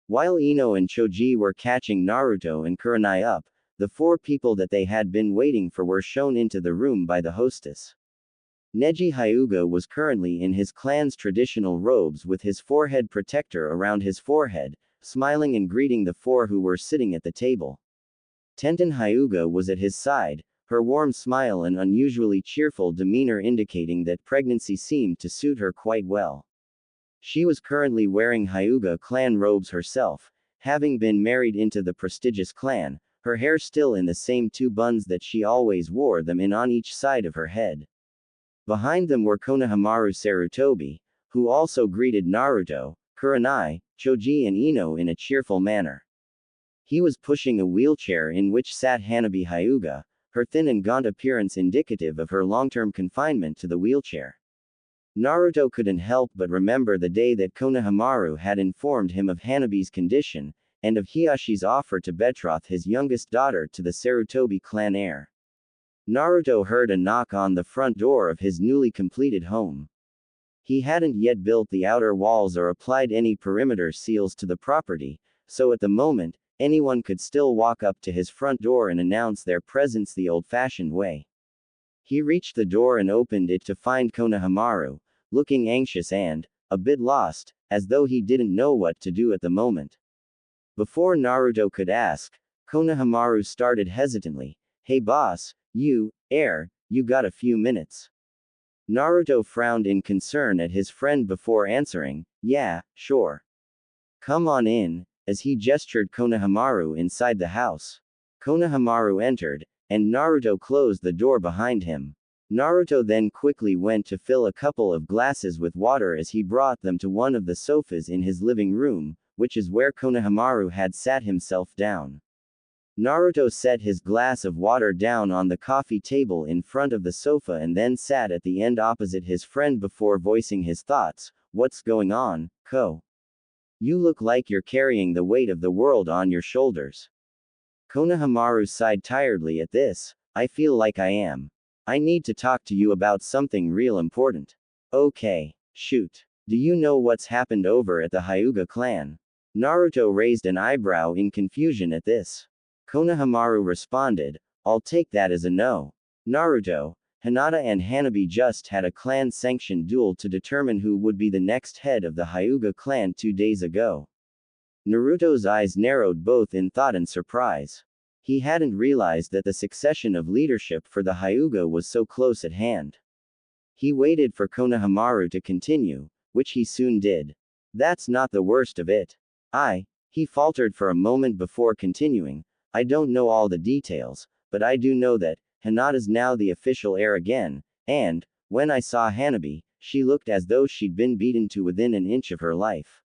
While Ino and Choji were catching Naruto and Kurenai up, the 4 people that they had been waiting for were shown into the room by the hostess. Neji Hyuga was currently in his clan's traditional robes with his forehead protector around his forehead, smiling and greeting the 4 who were sitting at the table. Tenten Hyuga was at his side, her warm smile and unusually cheerful demeanor indicating that pregnancy seemed to suit her quite well. She was currently wearing Hyuga clan robes herself, having been married into the prestigious clan, her hair still in the same 2 buns that she always wore them in on each side of her head. Behind them were Konohamaru Sarutobi, who also greeted Naruto, Kurenai, Choji and Ino in a cheerful manner. He was pushing a wheelchair in which sat Hanabi Hyuga, her thin and gaunt appearance indicative of her long-term confinement to the wheelchair. Naruto couldn't help but remember the day that Konohamaru had informed him of Hanabi's condition, and of Hiyashi's offer to betroth his youngest daughter to the Sarutobi clan heir. Naruto heard a knock on the front door of his newly completed home. He hadn't yet built the outer walls or applied any perimeter seals to the property, so at the moment, anyone could still walk up to his front door and announce their presence the old-fashioned way. He reached the door and opened it to find Konohamaru, looking anxious and, a bit lost, as though he didn't know what to do at the moment. Before Naruto could ask, Konohamaru started hesitantly, hey boss, you got a few minutes. Naruto frowned in concern at his friend before answering, yeah, sure. Come on in, as he gestured Konohamaru inside the house. Konohamaru entered, and Naruto closed the door behind him. Naruto then quickly went to fill a couple of glasses with water as he brought them to one of the sofas in his living room, which is where Konohamaru had sat himself down. Naruto set his glass of water down on the coffee table in front of the sofa and then sat at the end opposite his friend before voicing his thoughts. What's going on, Ko? You look like you're carrying the weight of the world on your shoulders. Konohamaru sighed tiredly at this. I feel like I am. I need to talk to you about something real important. Okay, shoot. Do you know what's happened over at the Hyuga clan? Naruto raised an eyebrow in confusion at this. Konohamaru responded, I'll take that as a no. Naruto, Hinata and Hanabi just had a clan-sanctioned duel to determine who would be the next head of the Hyuga clan 2 days ago. Naruto's eyes narrowed both in thought and surprise. He hadn't realized that the succession of leadership for the Hyuga was so close at hand. He waited for Konohamaru to continue, which he soon did. That's not the worst of it. He faltered for a moment before continuing, I don't know all the details, but I do know that Hinata's now the official heir again, and, when I saw Hanabi, she looked as though she'd been beaten to within an inch of her life.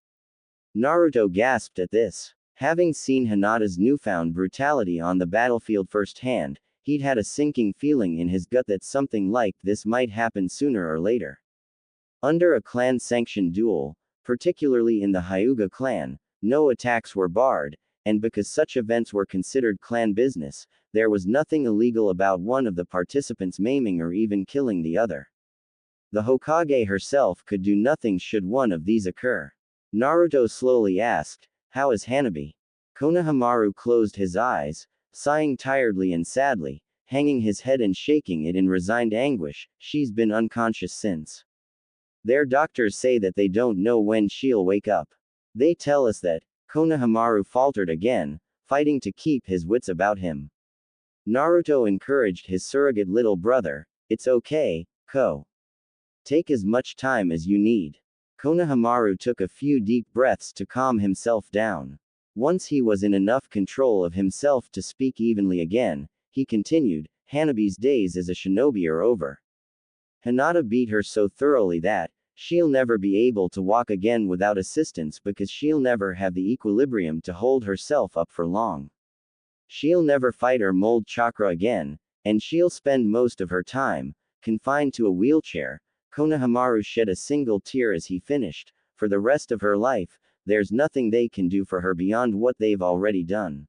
Naruto gasped at this. Having seen Hinata's newfound brutality on the battlefield firsthand, he'd had a sinking feeling in his gut that something like this might happen sooner or later. Under a clan-sanctioned duel, particularly in the Hyuga clan, no attacks were barred, and because such events were considered clan business, there was nothing illegal about one of the participants maiming or even killing the other. The Hokage herself could do nothing should one of these occur. Naruto slowly asked, How is Hanabi? Konohamaru closed his eyes, sighing tiredly and sadly, hanging his head and shaking it in resigned anguish. She's been unconscious since. Their doctors say that they don't know when she'll wake up. They tell us that. Konohamaru faltered again, fighting to keep his wits about him. Naruto encouraged his surrogate little brother, It's okay, Ko. Take as much time as you need. Konohamaru took a few deep breaths to calm himself down. Once he was in enough control of himself to speak evenly again, he continued, Hanabi's days as a shinobi are over. Hinata beat her so thoroughly that, she'll never be able to walk again without assistance because she'll never have the equilibrium to hold herself up for long. She'll never fight or mold chakra again, and she'll spend most of her time, confined to a wheelchair. Konohamaru shed a single tear as he finished. For the rest of her life, there's nothing they can do for her beyond what they've already done.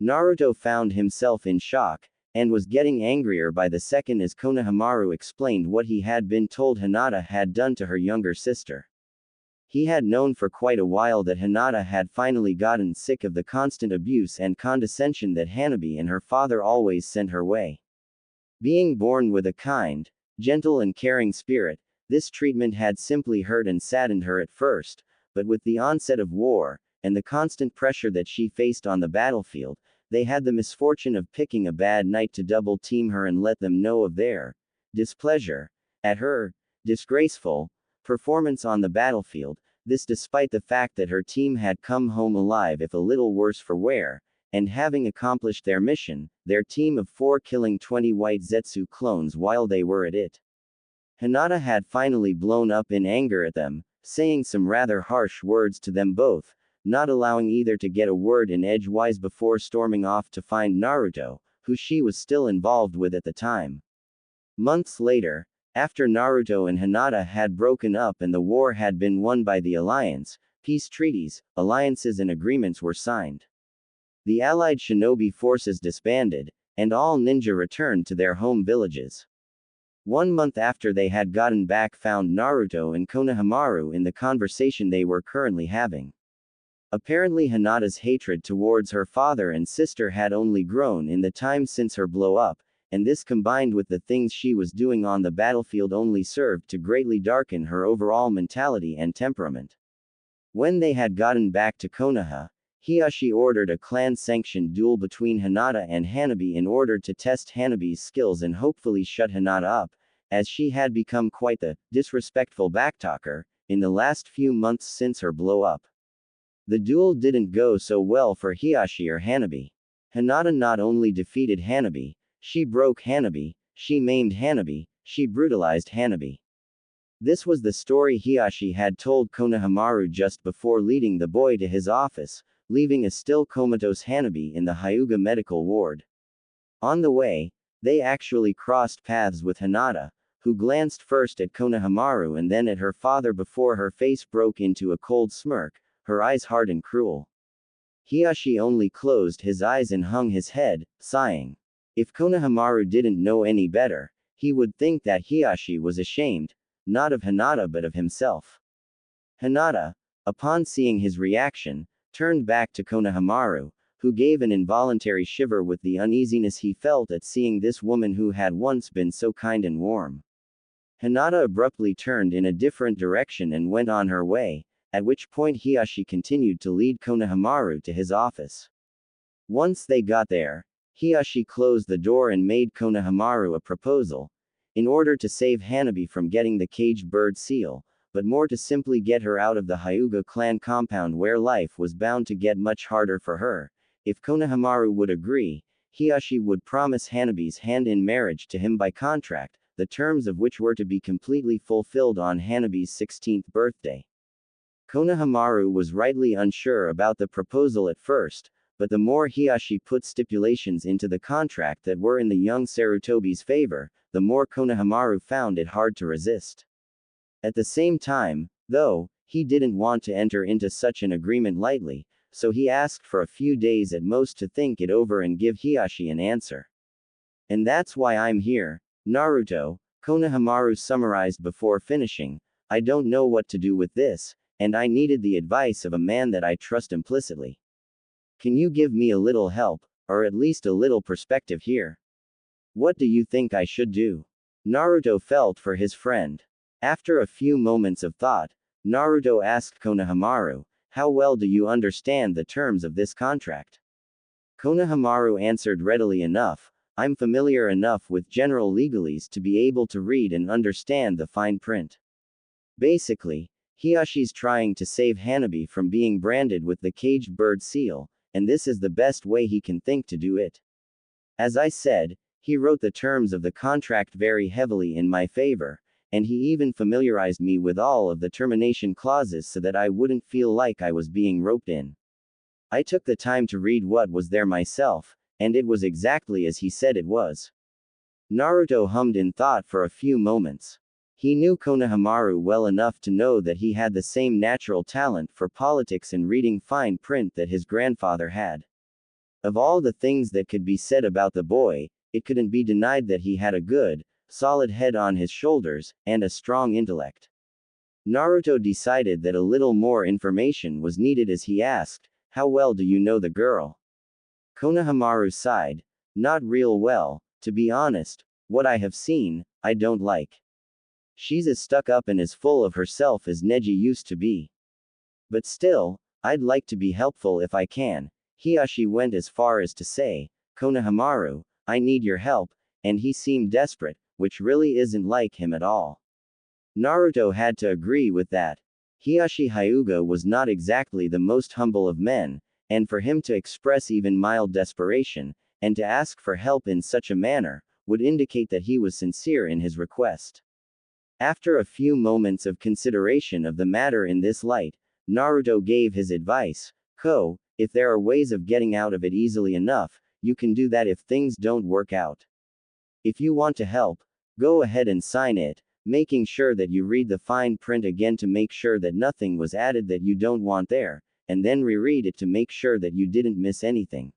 Naruto found himself in shock, and was getting angrier by the second as Konohamaru explained what he had been told Hinata had done to her younger sister. He had known for quite a while that Hinata had finally gotten sick of the constant abuse and condescension that Hanabi and her father always sent her way. Being born with a kind, gentle and caring spirit, this treatment had simply hurt and saddened her at first, but with the onset of war, and the constant pressure that she faced on the battlefield, they had the misfortune of picking a bad night to double-team her and let them know of their displeasure at her disgraceful performance on the battlefield, this despite the fact that her team had come home alive if a little worse for wear, and having accomplished their mission, their team of 4 killing 20 white Zetsu clones while they were at it. Hinata had finally blown up in anger at them, saying some rather harsh words to them both, not allowing either to get a word in edgewise before storming off to find Naruto, who she was still involved with at the time. Months later, after Naruto and Hinata had broken up and the war had been won by the Alliance, peace treaties, alliances and agreements were signed. The allied shinobi forces disbanded, and all ninja returned to their home villages. 1 month after they had gotten back found Naruto and Konohamaru in the conversation they were currently having. Apparently Hinata's hatred towards her father and sister had only grown in the time since her blow-up, and this combined with the things she was doing on the battlefield only served to greatly darken her overall mentality and temperament. When they had gotten back to Konoha, Hiashi ordered a clan-sanctioned duel between Hinata and Hanabi in order to test Hanabi's skills and hopefully shut Hinata up, as she had become quite the disrespectful backtalker in the last few months since her blow-up. The duel didn't go so well for Hiashi or Hanabi. Hinata not only defeated Hanabi, she broke Hanabi, she maimed Hanabi, she brutalized Hanabi. This was the story Hiyashi had told Konohamaru just before leading the boy to his office, leaving a still comatose Hanabi in the Hyuga medical ward. On the way, they actually crossed paths with Hinata, who glanced first at Konohamaru and then at her father before her face broke into a cold smirk, her eyes hard and cruel. Hiyashi only closed his eyes and hung his head, sighing. If Konohamaru didn't know any better, he would think that Hiyashi was ashamed, not of Hinata but of himself. Hinata, upon seeing his reaction, turned back to Konohamaru, who gave an involuntary shiver with the uneasiness he felt at seeing this woman who had once been so kind and warm. Hinata abruptly turned in a different direction and went on her way, at which point Hiyashi continued to lead Konohamaru to his office. Once they got there, Hiyashi closed the door and made Konohamaru a proposal, in order to save Hanabi from getting the caged bird seal, but more to simply get her out of the Hyuga clan compound where life was bound to get much harder for her. If Konohamaru would agree, Hiyashi would promise Hanabi's hand in marriage to him by contract, the terms of which were to be completely fulfilled on Hanabi's 16th birthday. Konohamaru was rightly unsure about the proposal at first, but the more Hiyashi put stipulations into the contract that were in the young Sarutobi's favor, the more Konohamaru found it hard to resist. At the same time, though, he didn't want to enter into such an agreement lightly, so he asked for a few days at most to think it over and give Hiyashi an answer. And that's why I'm here, Naruto, Konohamaru summarized before finishing. I don't know what to do with this, and I needed the advice of a man that I trust implicitly. Can you give me a little help, or at least a little perspective here? What do you think I should do? Naruto felt for his friend. After a few moments of thought, Naruto asked Konohamaru, how well do you understand the terms of this contract? Konohamaru answered readily enough, I'm familiar enough with general legalese to be able to read and understand the fine print. Basically, Hiyashi's trying to save Hanabi from being branded with the caged bird seal, and this is the best way he can think to do it. As I said, he wrote the terms of the contract very heavily in my favor, and he even familiarized me with all of the termination clauses so that I wouldn't feel like I was being roped in. I took the time to read what was there myself, and it was exactly as he said it was. Naruto hummed in thought for a few moments. He knew Konohamaru well enough to know that he had the same natural talent for politics and reading fine print that his grandfather had. Of all the things that could be said about the boy, it couldn't be denied that he had a good, solid head on his shoulders, and a strong intellect. Naruto decided that a little more information was needed as he asked, how well do you know the girl? Konohamaru sighed, not real well, to be honest, what I have seen, I don't like. She's as stuck up and as full of herself as Neji used to be. But still, I'd like to be helpful if I can. Hiyashi went as far as to say, Konohamaru, I need your help, and he seemed desperate, which really isn't like him at all. Naruto had to agree with that. Hiyashi Hyuga was not exactly the most humble of men, and for him to express even mild desperation, and to ask for help in such a manner, would indicate that he was sincere in his request. After a few moments of consideration of the matter in this light, Naruto gave his advice, Ko, if there are ways of getting out of it easily enough, you can do that if things don't work out. If you want to help, go ahead and sign it, making sure that you read the fine print again to make sure that nothing was added that you don't want there, and then reread it to make sure that you didn't miss anything.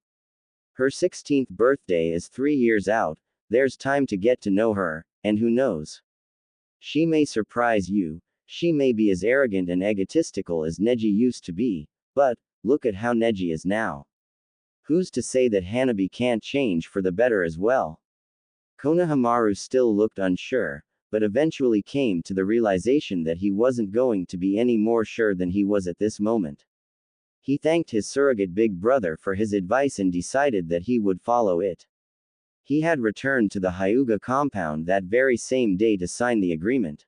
Her 16th birthday is 3 years out, there's time to get to know her, and who knows? She may surprise you, she may be as arrogant and egotistical as Neji used to be, but, look at how Neji is now. Who's to say that Hanabi can't change for the better as well? Konohamaru still looked unsure, but eventually came to the realization that he wasn't going to be any more sure than he was at this moment. He thanked his surrogate big brother for his advice and decided that he would follow it. He had returned to the Hyuga compound that very same day to sign the agreement.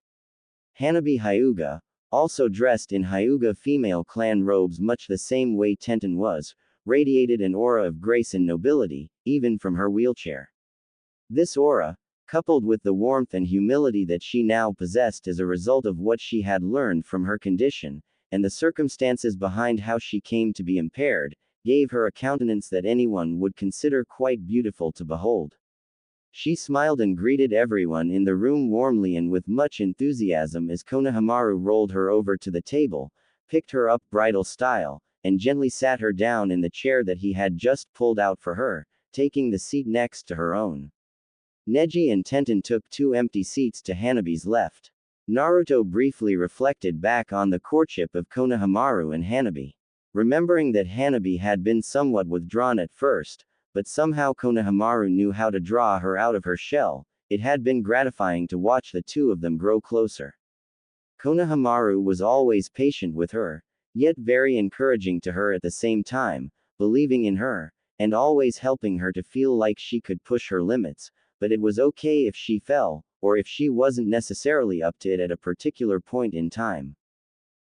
Hanabi Hyuga, also dressed in Hyuga female clan robes much the same way Tenten was, radiated an aura of grace and nobility, even from her wheelchair. This aura, coupled with the warmth and humility that she now possessed as a result of what she had learned from her condition, and the circumstances behind how she came to be impaired, gave her a countenance that anyone would consider quite beautiful to behold. She smiled and greeted everyone in the room warmly and with much enthusiasm as Konohamaru rolled her over to the table, picked her up bridal style, and gently sat her down in the chair that he had just pulled out for her, taking the seat next to her own. Neji and Tenten took 2 empty seats to Hanabi's left. Naruto briefly reflected back on the courtship of Konohamaru and Hanabi. Remembering that Hanabi had been somewhat withdrawn at first, but somehow Konohamaru knew how to draw her out of her shell, it had been gratifying to watch the two of them grow closer. Konohamaru was always patient with her, yet very encouraging to her at the same time, believing in her, and always helping her to feel like she could push her limits, but it was okay if she fell, or if she wasn't necessarily up to it at a particular point in time.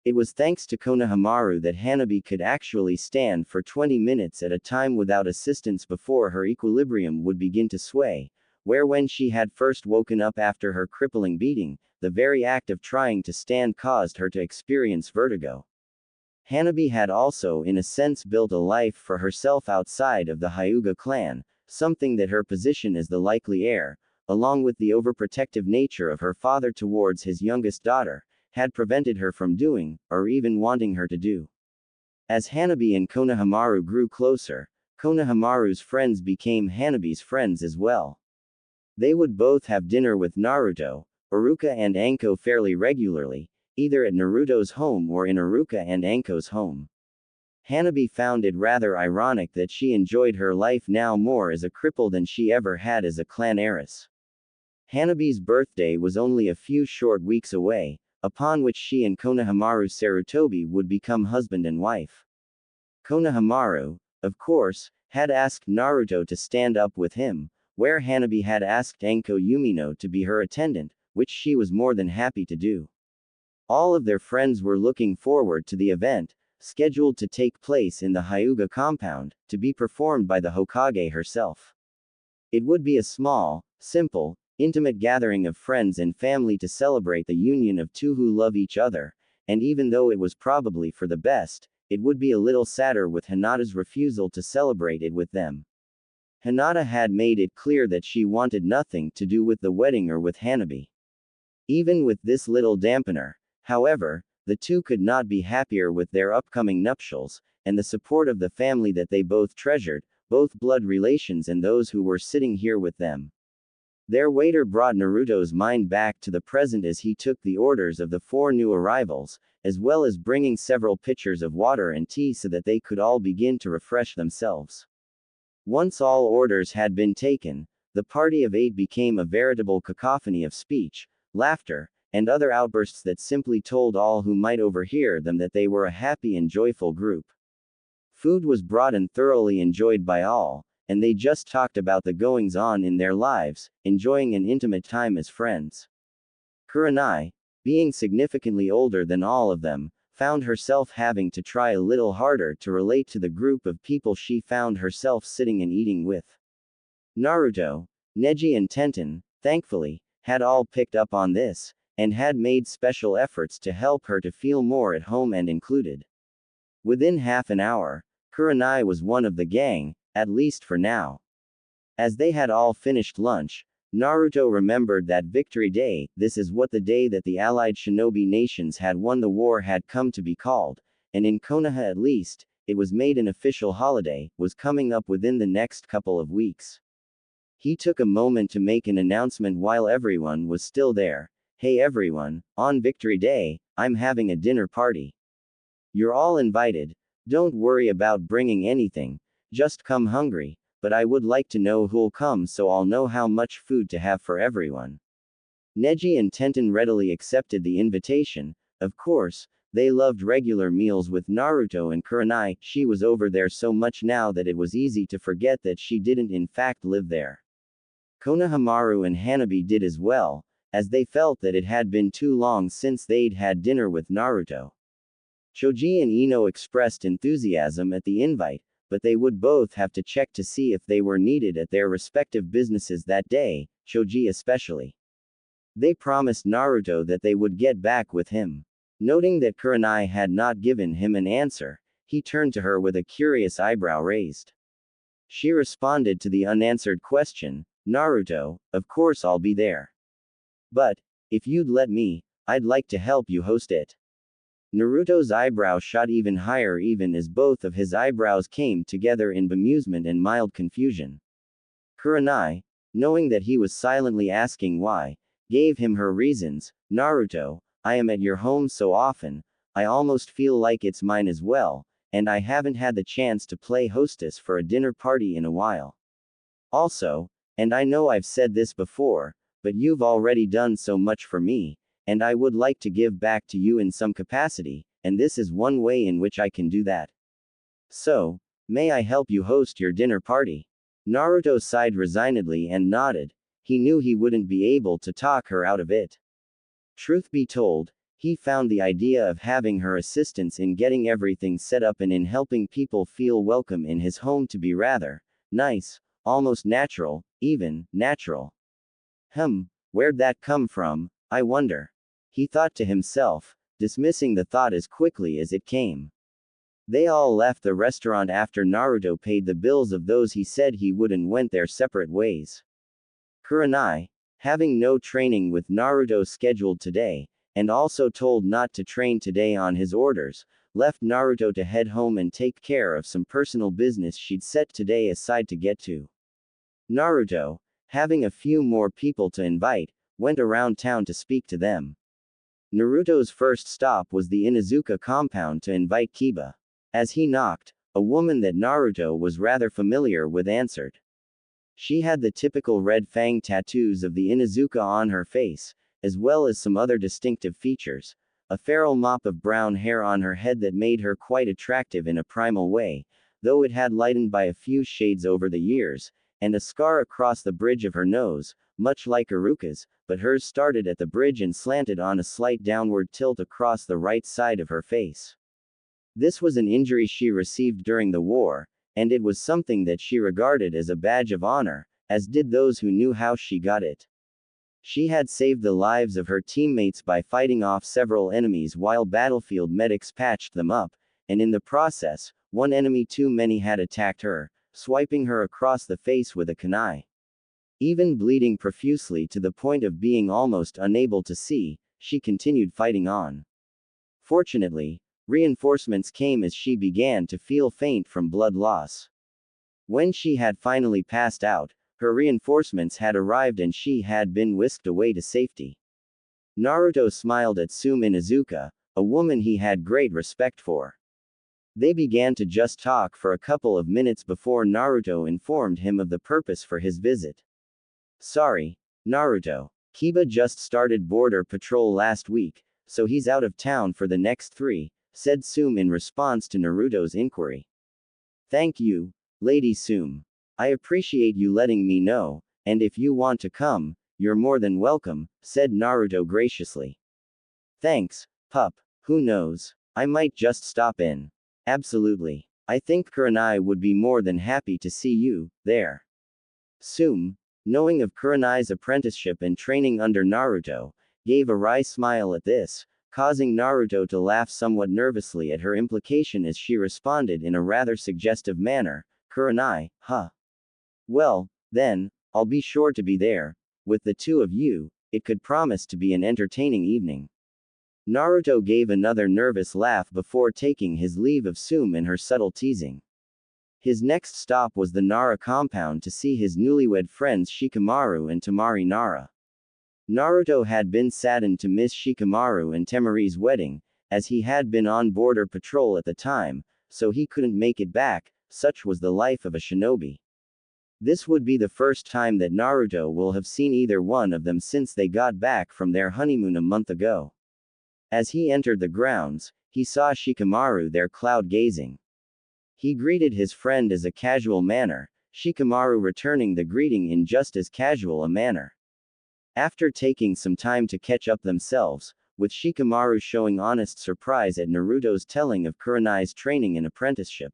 It was thanks to Konohamaru that Hanabi could actually stand for 20 minutes at a time without assistance before her equilibrium would begin to sway, where when she had first woken up after her crippling beating, the very act of trying to stand caused her to experience vertigo. Hanabi had also in a sense built a life for herself outside of the Hyuga clan, something that her position as the likely heir, along with the overprotective nature of her father towards his youngest daughter, had prevented her from doing, or even wanting her to do. As Hanabi and Konohamaru grew closer, Konohamaru's friends became Hanabi's friends as well. They would both have dinner with Naruto, Iruka and Anko fairly regularly, either at Naruto's home or in Iruka and Anko's home. Hanabi found it rather ironic that she enjoyed her life now more as a cripple than she ever had as a clan heiress. Hanabi's birthday was only a few short weeks away, upon which she and Konohamaru Sarutobi would become husband and wife. Konohamaru, of course, had asked Naruto to stand up with him, where Hanabi had asked Anko Yumino to be her attendant, which she was more than happy to do. All of their friends were looking forward to the event, scheduled to take place in the Hyuga compound, to be performed by the Hokage herself. It would be a small, simple, intimate gathering of friends and family to celebrate the union of two who love each other, and even though it was probably for the best, it would be a little sadder with Hinata's refusal to celebrate it with them. Hinata had made it clear that she wanted nothing to do with the wedding or with Hanabi. Even with this little dampener, however, the two could not be happier with their upcoming nuptials, and the support of the family that they both treasured, both blood relations and those who were sitting here with them. Their waiter brought Naruto's mind back to the present as he took the orders of the 4 new arrivals, as well as bringing several pitchers of water and tea so that they could all begin to refresh themselves. Once all orders had been taken, the party of 8 became a veritable cacophony of speech, laughter, and other outbursts that simply told all who might overhear them that they were a happy and joyful group. Food was brought and thoroughly enjoyed by all, and they just talked about the goings-on in their lives, enjoying an intimate time as friends. Kurenai, being significantly older than all of them, found herself having to try a little harder to relate to the group of people she found herself sitting and eating with. Naruto, Neji and Tenten, thankfully, had all picked up on this, and had made special efforts to help her to feel more at home and included. Within half an hour, Kurenai was one of the gang, at least for now. As they had all finished lunch, Naruto remembered that Victory Day, this is what the day that the allied shinobi nations had won the war had come to be called, and in Konoha at least, it was made an official holiday, was coming up within the next couple of weeks. He took a moment to make an announcement while everyone was still there. Hey everyone, on Victory Day, I'm having a dinner party. You're all invited. Don't worry about bringing anything, just come hungry, but I would like to know who'll come so I'll know how much food to have for everyone. Neji and Tenten readily accepted the invitation. Of course, they loved regular meals with Naruto and Kurenai. She was over there so much now that it was easy to forget that she didn't in fact live there. Konohamaru and Hanabi did as well, as they felt that it had been too long since they'd had dinner with Naruto. Choji and Ino expressed enthusiasm at the invite, but they would both have to check to see if they were needed at their respective businesses that day, Choji especially. They promised Naruto that they would get back with him. Noting that Kurenai had not given him an answer, he turned to her with a curious eyebrow raised. She responded to the unanswered question, Naruto, of course I'll be there. But, if you'd let me, I'd like to help you host it. Naruto's eyebrow shot even higher even as both of his eyebrows came together in bemusement and mild confusion. Kurenai, knowing that he was silently asking why, gave him her reasons. Naruto, I am at your home so often, I almost feel like it's mine as well, and I haven't had the chance to play hostess for a dinner party in a while. Also, and I know I've said this before, but you've already done so much for me, and I would like to give back to you in some capacity, and this is one way in which I can do that. So, may I help you host your dinner party? Naruto sighed resignedly and nodded. He knew he wouldn't be able to talk her out of it. Truth be told, he found the idea of having her assistance in getting everything set up and in helping people feel welcome in his home to be rather nice, almost natural, even natural. Where'd that come from, I wonder? He thought to himself, dismissing the thought as quickly as it came. They all left the restaurant after Naruto paid the bills of those he said he would and went their separate ways. Kurenai, having no training with Naruto scheduled today, and also told not to train today on his orders, left Naruto to head home and take care of some personal business she'd set today aside to get to. Naruto, having a few more people to invite, went around town to speak to them. Naruto's first stop was the Inuzuka compound to invite Kiba. As he knocked, a woman that Naruto was rather familiar with answered. She had the typical red fang tattoos of the Inuzuka on her face, as well as some other distinctive features, a feral mop of brown hair on her head that made her quite attractive in a primal way, though it had lightened by a few shades over the years, and a scar across the bridge of her nose, much like Iruka's, but hers started at the bridge and slanted on a slight downward tilt across the right side of her face. This was an injury she received during the war, and it was something that she regarded as a badge of honor, as did those who knew how she got it. She had saved the lives of her teammates by fighting off several enemies while battlefield medics patched them up, and in the process, one enemy too many had attacked her, swiping her across the face with a kunai. Even bleeding profusely to the point of being almost unable to see, she continued fighting on. Fortunately, reinforcements came as she began to feel faint from blood loss. When she had finally passed out, her reinforcements had arrived and she had been whisked away to safety. Naruto smiled at Sume Inuzuka, a woman he had great respect for. They began to just talk for a couple of minutes before Naruto informed him of the purpose for his visit. Sorry, Naruto. Kiba just started border patrol last week, so he's out of town for the next 3, said Sume in response to Naruto's inquiry. Thank you, Lady Sume. I appreciate you letting me know, and if you want to come, you're more than welcome, said Naruto graciously. Thanks, pup. Who knows? I might just stop in. Absolutely. I think Kurenai would be more than happy to see you there. Sume, knowing of Kurenai's apprenticeship and training under Naruto, gave a wry smile at this, causing Naruto to laugh somewhat nervously at her implication as she responded in a rather suggestive manner, Kurenai, huh? Well, then, I'll be sure to be there. With the two of you, it could promise to be an entertaining evening. Naruto gave another nervous laugh before taking his leave of Sume and her subtle teasing. His next stop was the Nara compound to see his newlywed friends Shikamaru and Temari Nara. Naruto had been saddened to miss Shikamaru and Temari's wedding, as he had been on border patrol at the time, so he couldn't make it back, such was the life of a shinobi. This would be the first time that Naruto will have seen either one of them since they got back from their honeymoon a month ago. As he entered the grounds, he saw Shikamaru there cloud-gazing. He greeted his friend as a casual manner, Shikamaru returning the greeting in just as casual a manner. After taking some time to catch up themselves, with Shikamaru showing honest surprise at Naruto's telling of Kurenai's training and apprenticeship.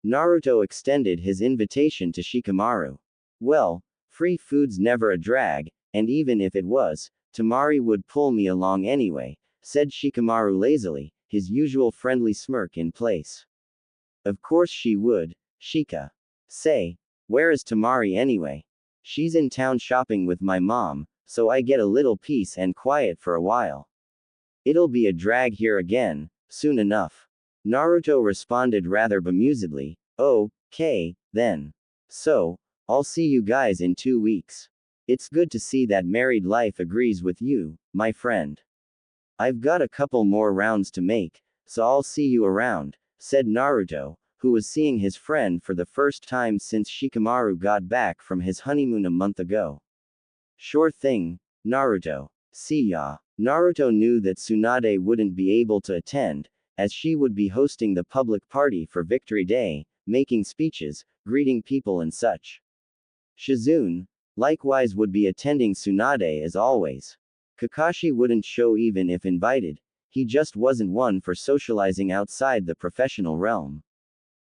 Naruto extended his invitation to Shikamaru. Well, free food's never a drag, and even if it was, Tamari would pull me along anyway, said Shikamaru lazily, his usual friendly smirk in place. Of course she would, Shika. Say, where is Tamari anyway? She's in town shopping with my mom, so I get a little peace and quiet for a while. It'll be a drag here again, soon enough. Naruto responded rather bemusedly, okay, then. So, I'll see you guys in 2 weeks. It's good to see that married life agrees with you, my friend. I've got a couple more rounds to make, so I'll see you around, said Naruto, who was seeing his friend for the first time since Shikamaru got back from his honeymoon a month ago. Sure thing, Naruto. See ya. Naruto knew that Tsunade wouldn't be able to attend, as she would be hosting the public party for Victory Day, making speeches, greeting people and such. Shizune, likewise would be attending Tsunade as always. Kakashi wouldn't show even if invited, he just wasn't one for socializing outside the professional realm.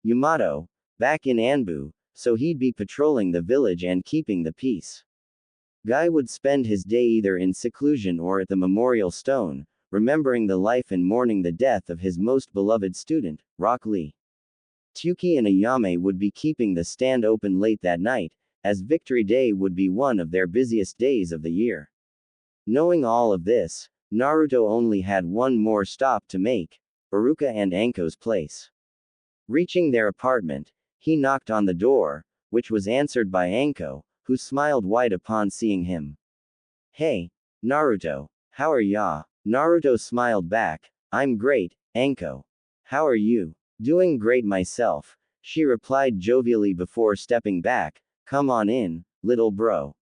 Yamato, back in Anbu, so he'd be patrolling the village and keeping the peace. Guy would spend his day either in seclusion or at the memorial stone, remembering the life and mourning the death of his most beloved student, Rock Lee. Tuki and Ayame would be keeping the stand open late that night, as Victory Day would be one of their busiest days of the year. Knowing all of this, Naruto only had one more stop to make, Iruka and Anko's place. Reaching their apartment, he knocked on the door, which was answered by Anko, who smiled wide upon seeing him. Hey, Naruto, how are ya? Naruto smiled back, I'm great, Anko. How are you? Doing great myself, she replied jovially before stepping back, come on in, little bro.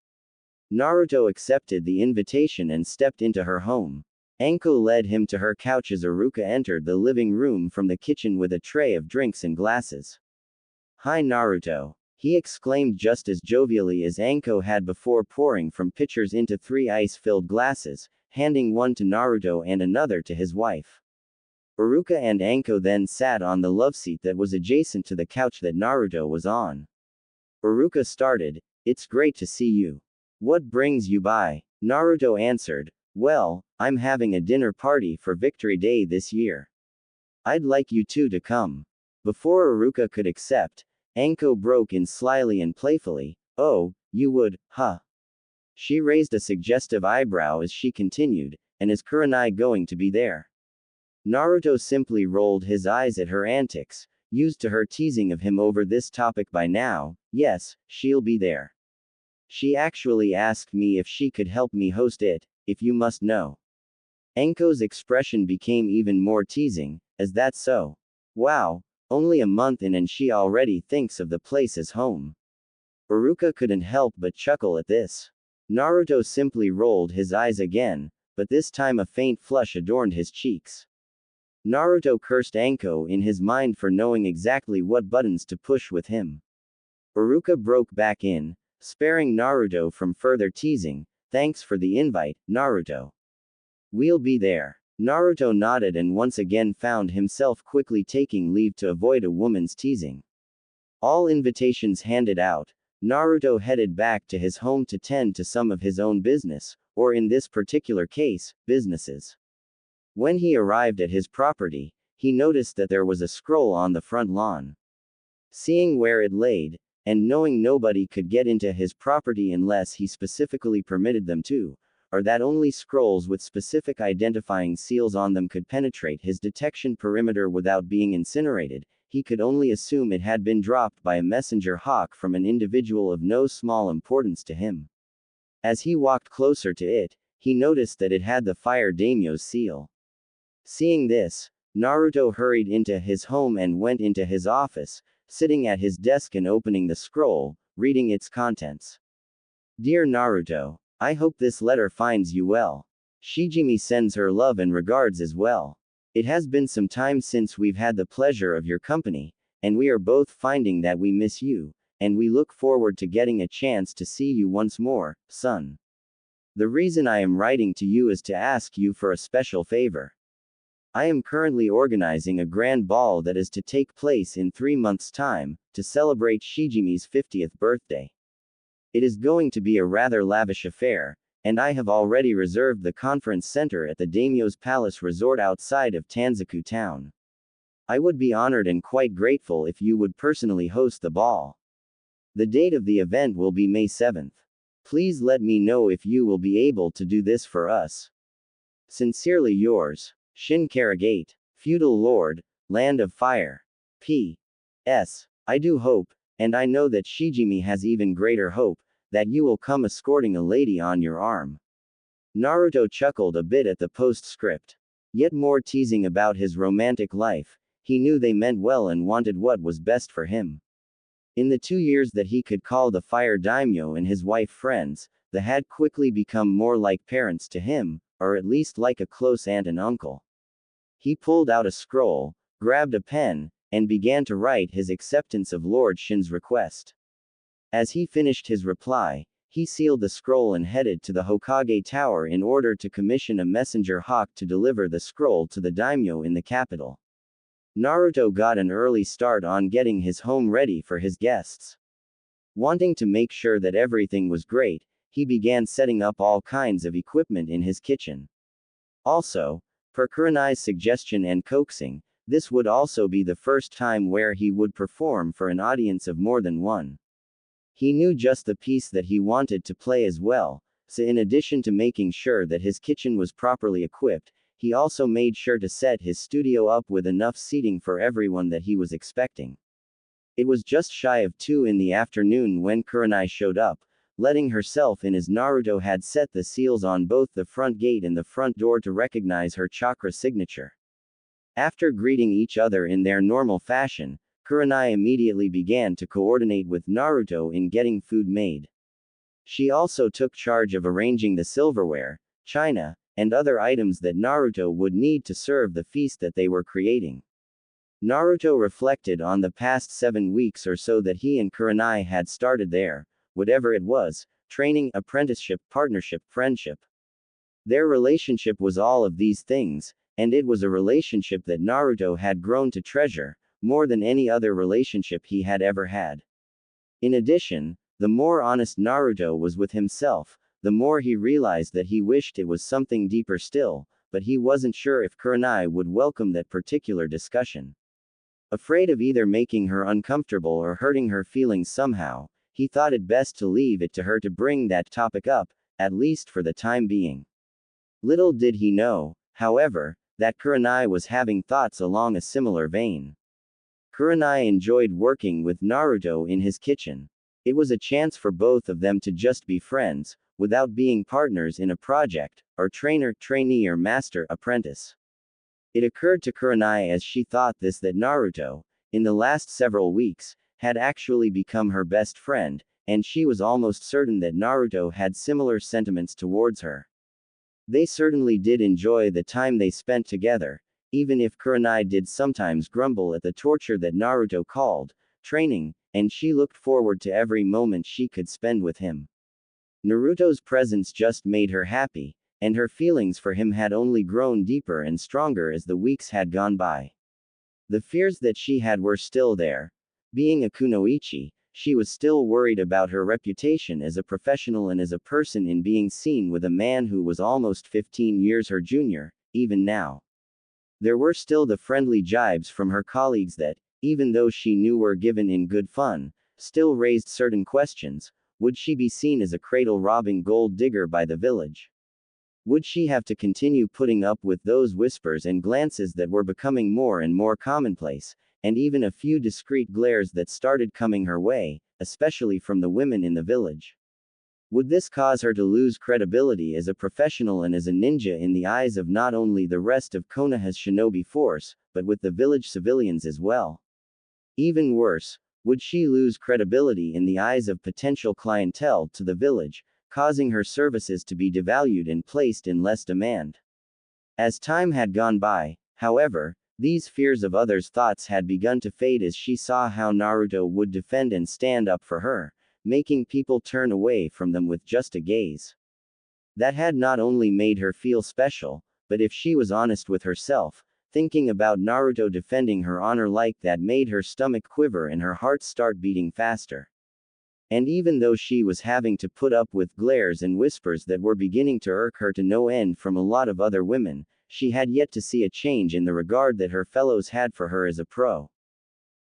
Naruto accepted the invitation and stepped into her home. Anko led him to her couch as Iruka entered the living room from the kitchen with a tray of drinks and glasses. Hi Naruto, he exclaimed just as jovially as Anko had before, pouring from pitchers into 3 ice-filled glasses, handing one to Naruto and another to his wife. Iruka and Anko then sat on the love seat that was adjacent to the couch that Naruto was on. Iruka started, it's great to see you. What brings you by? Naruto answered, well, I'm having a dinner party for Victory Day this year. I'd like you two to come. Before Iruka could accept, Anko broke in slyly and playfully, oh, you would, huh? She raised a suggestive eyebrow as she continued, and is Kurenai going to be there? Naruto simply rolled his eyes at her antics, used to her teasing of him over this topic by now. Yes, she'll be there. She actually asked me if she could help me host it, if you must know. Anko's expression became even more teasing, as that's so. Wow, only a month in and she already thinks of the place as home. Iruka couldn't help but chuckle at this. Naruto simply rolled his eyes again, but this time a faint flush adorned his cheeks. Naruto cursed Anko in his mind for knowing exactly what buttons to push with him. Iruka broke back in, sparing Naruto from further teasing. Thanks for the invite, Naruto. We'll be there. Naruto nodded and once again found himself quickly taking leave to avoid a woman's teasing. All invitations handed out, Naruto headed back to his home to tend to some of his own business, or in this particular case, businesses. When he arrived at his property, he noticed that there was a scroll on the front lawn. Seeing where it laid, and knowing nobody could get into his property unless he specifically permitted them to, or that only scrolls with specific identifying seals on them could penetrate his detection perimeter without being incinerated, he could only assume it had been dropped by a messenger hawk from an individual of no small importance to him. As he walked closer to it, he noticed that it had the Fire Daimyo's seal. Seeing this, Naruto hurried into his home and went into his office, sitting at his desk and opening the scroll, reading its contents. Dear Naruto, I hope this letter finds you well. Shijimi sends her love and regards as well. It has been some time since we've had the pleasure of your company, and we are both finding that we miss you, and we look forward to getting a chance to see you once more, son. The reason I am writing to you is to ask you for a special favor. I am currently organizing a grand ball that is to take place in 3 months' time, to celebrate Shijimi's 50th birthday. It is going to be a rather lavish affair, and I have already reserved the conference center at the Daimyo's Palace Resort outside of Tanzaku town. I would be honored and quite grateful if you would personally host the ball. The date of the event will be May 7th. Please let me know if you will be able to do this for us. Sincerely yours, Shin Karagate, Feudal Lord, Land of Fire. P.S. I do hope, and I know that Shijimi has even greater hope, that you will come escorting a lady on your arm. Naruto chuckled a bit at the postscript. Yet more teasing about his romantic life, he knew they meant well and wanted what was best for him. In the 2 years that he could call the Fire Daimyo and his wife friends, they had quickly become more like parents to him, or at least like a close aunt and uncle. He pulled out a scroll, grabbed a pen, and began to write his acceptance of Lord Shin's request. As he finished his reply, he sealed the scroll and headed to the Hokage Tower in order to commission a messenger hawk to deliver the scroll to the daimyo in the capital. Naruto got an early start on getting his home ready for his guests. Wanting to make sure that everything was great, he began setting up all kinds of equipment in his kitchen. Also, per Kurenai's suggestion and coaxing, this would also be the first time where he would perform for an audience of more than one. He knew just the piece that he wanted to play as well, so in addition to making sure that his kitchen was properly equipped, he also made sure to set his studio up with enough seating for everyone that he was expecting. It was just shy of 2 in the afternoon when Kurenai showed up, letting herself in as Naruto had set the seals on both the front gate and the front door to recognize her chakra signature. After greeting each other in their normal fashion, Kurenai immediately began to coordinate with Naruto in getting food made. She also took charge of arranging the silverware, china, and other items that Naruto would need to serve the feast that they were creating. Naruto reflected on the past 7 weeks or so that he and Kurenai had started there, whatever it was, training, apprenticeship, partnership, friendship. Their relationship was all of these things, and it was a relationship that Naruto had grown to treasure, more than any other relationship he had ever had. In addition, the more honest Naruto was with himself, the more he realized that he wished it was something deeper still, but he wasn't sure if Kurenai would welcome that particular discussion. Afraid of either making her uncomfortable or hurting her feelings somehow, he thought it best to leave it to her to bring that topic up, at least for the time being. Little did he know, however, that Kurenai was having thoughts along a similar vein. Kurenai enjoyed working with Naruto in his kitchen. It was a chance for both of them to just be friends, without being partners in a project, or trainer, trainee or master, apprentice. It occurred to Kurenai as she thought this that Naruto, in the last several weeks, had actually become her best friend, and she was almost certain that Naruto had similar sentiments towards her. They certainly did enjoy the time they spent together, even if Kurenai did sometimes grumble at the torture that Naruto called training, and she looked forward to every moment she could spend with him. Naruto's presence just made her happy, and her feelings for him had only grown deeper and stronger as the weeks had gone by. The fears that she had were still there. Being a kunoichi, she was still worried about her reputation as a professional and as a person in being seen with a man who was almost 15 years her junior, even now. There were still the friendly jibes from her colleagues that, even though she knew were given in good fun, still raised certain questions. Would she be seen as a cradle-robbing gold digger by the village? Would she have to continue putting up with those whispers and glances that were becoming more and more commonplace, and even a few discreet glares that started coming her way, especially from the women in the village? Would this cause her to lose credibility as a professional and as a ninja in the eyes of not only the rest of Konoha's shinobi force, but with the village civilians as well? Even worse, would she lose credibility in the eyes of potential clientele to the village, causing her services to be devalued and placed in less demand? As time had gone by, however, these fears of others' thoughts had begun to fade as she saw how Naruto would defend and stand up for her, making people turn away from them with just a gaze. That had not only made her feel special, but if she was honest with herself, Thinking about Naruto defending her honor like that made her stomach quiver and her heart start beating faster. And even though she was having to put up with glares and whispers that were beginning to irk her to no end from a lot of other women, she had yet to see a change in the regard that her fellows had for her as a pro.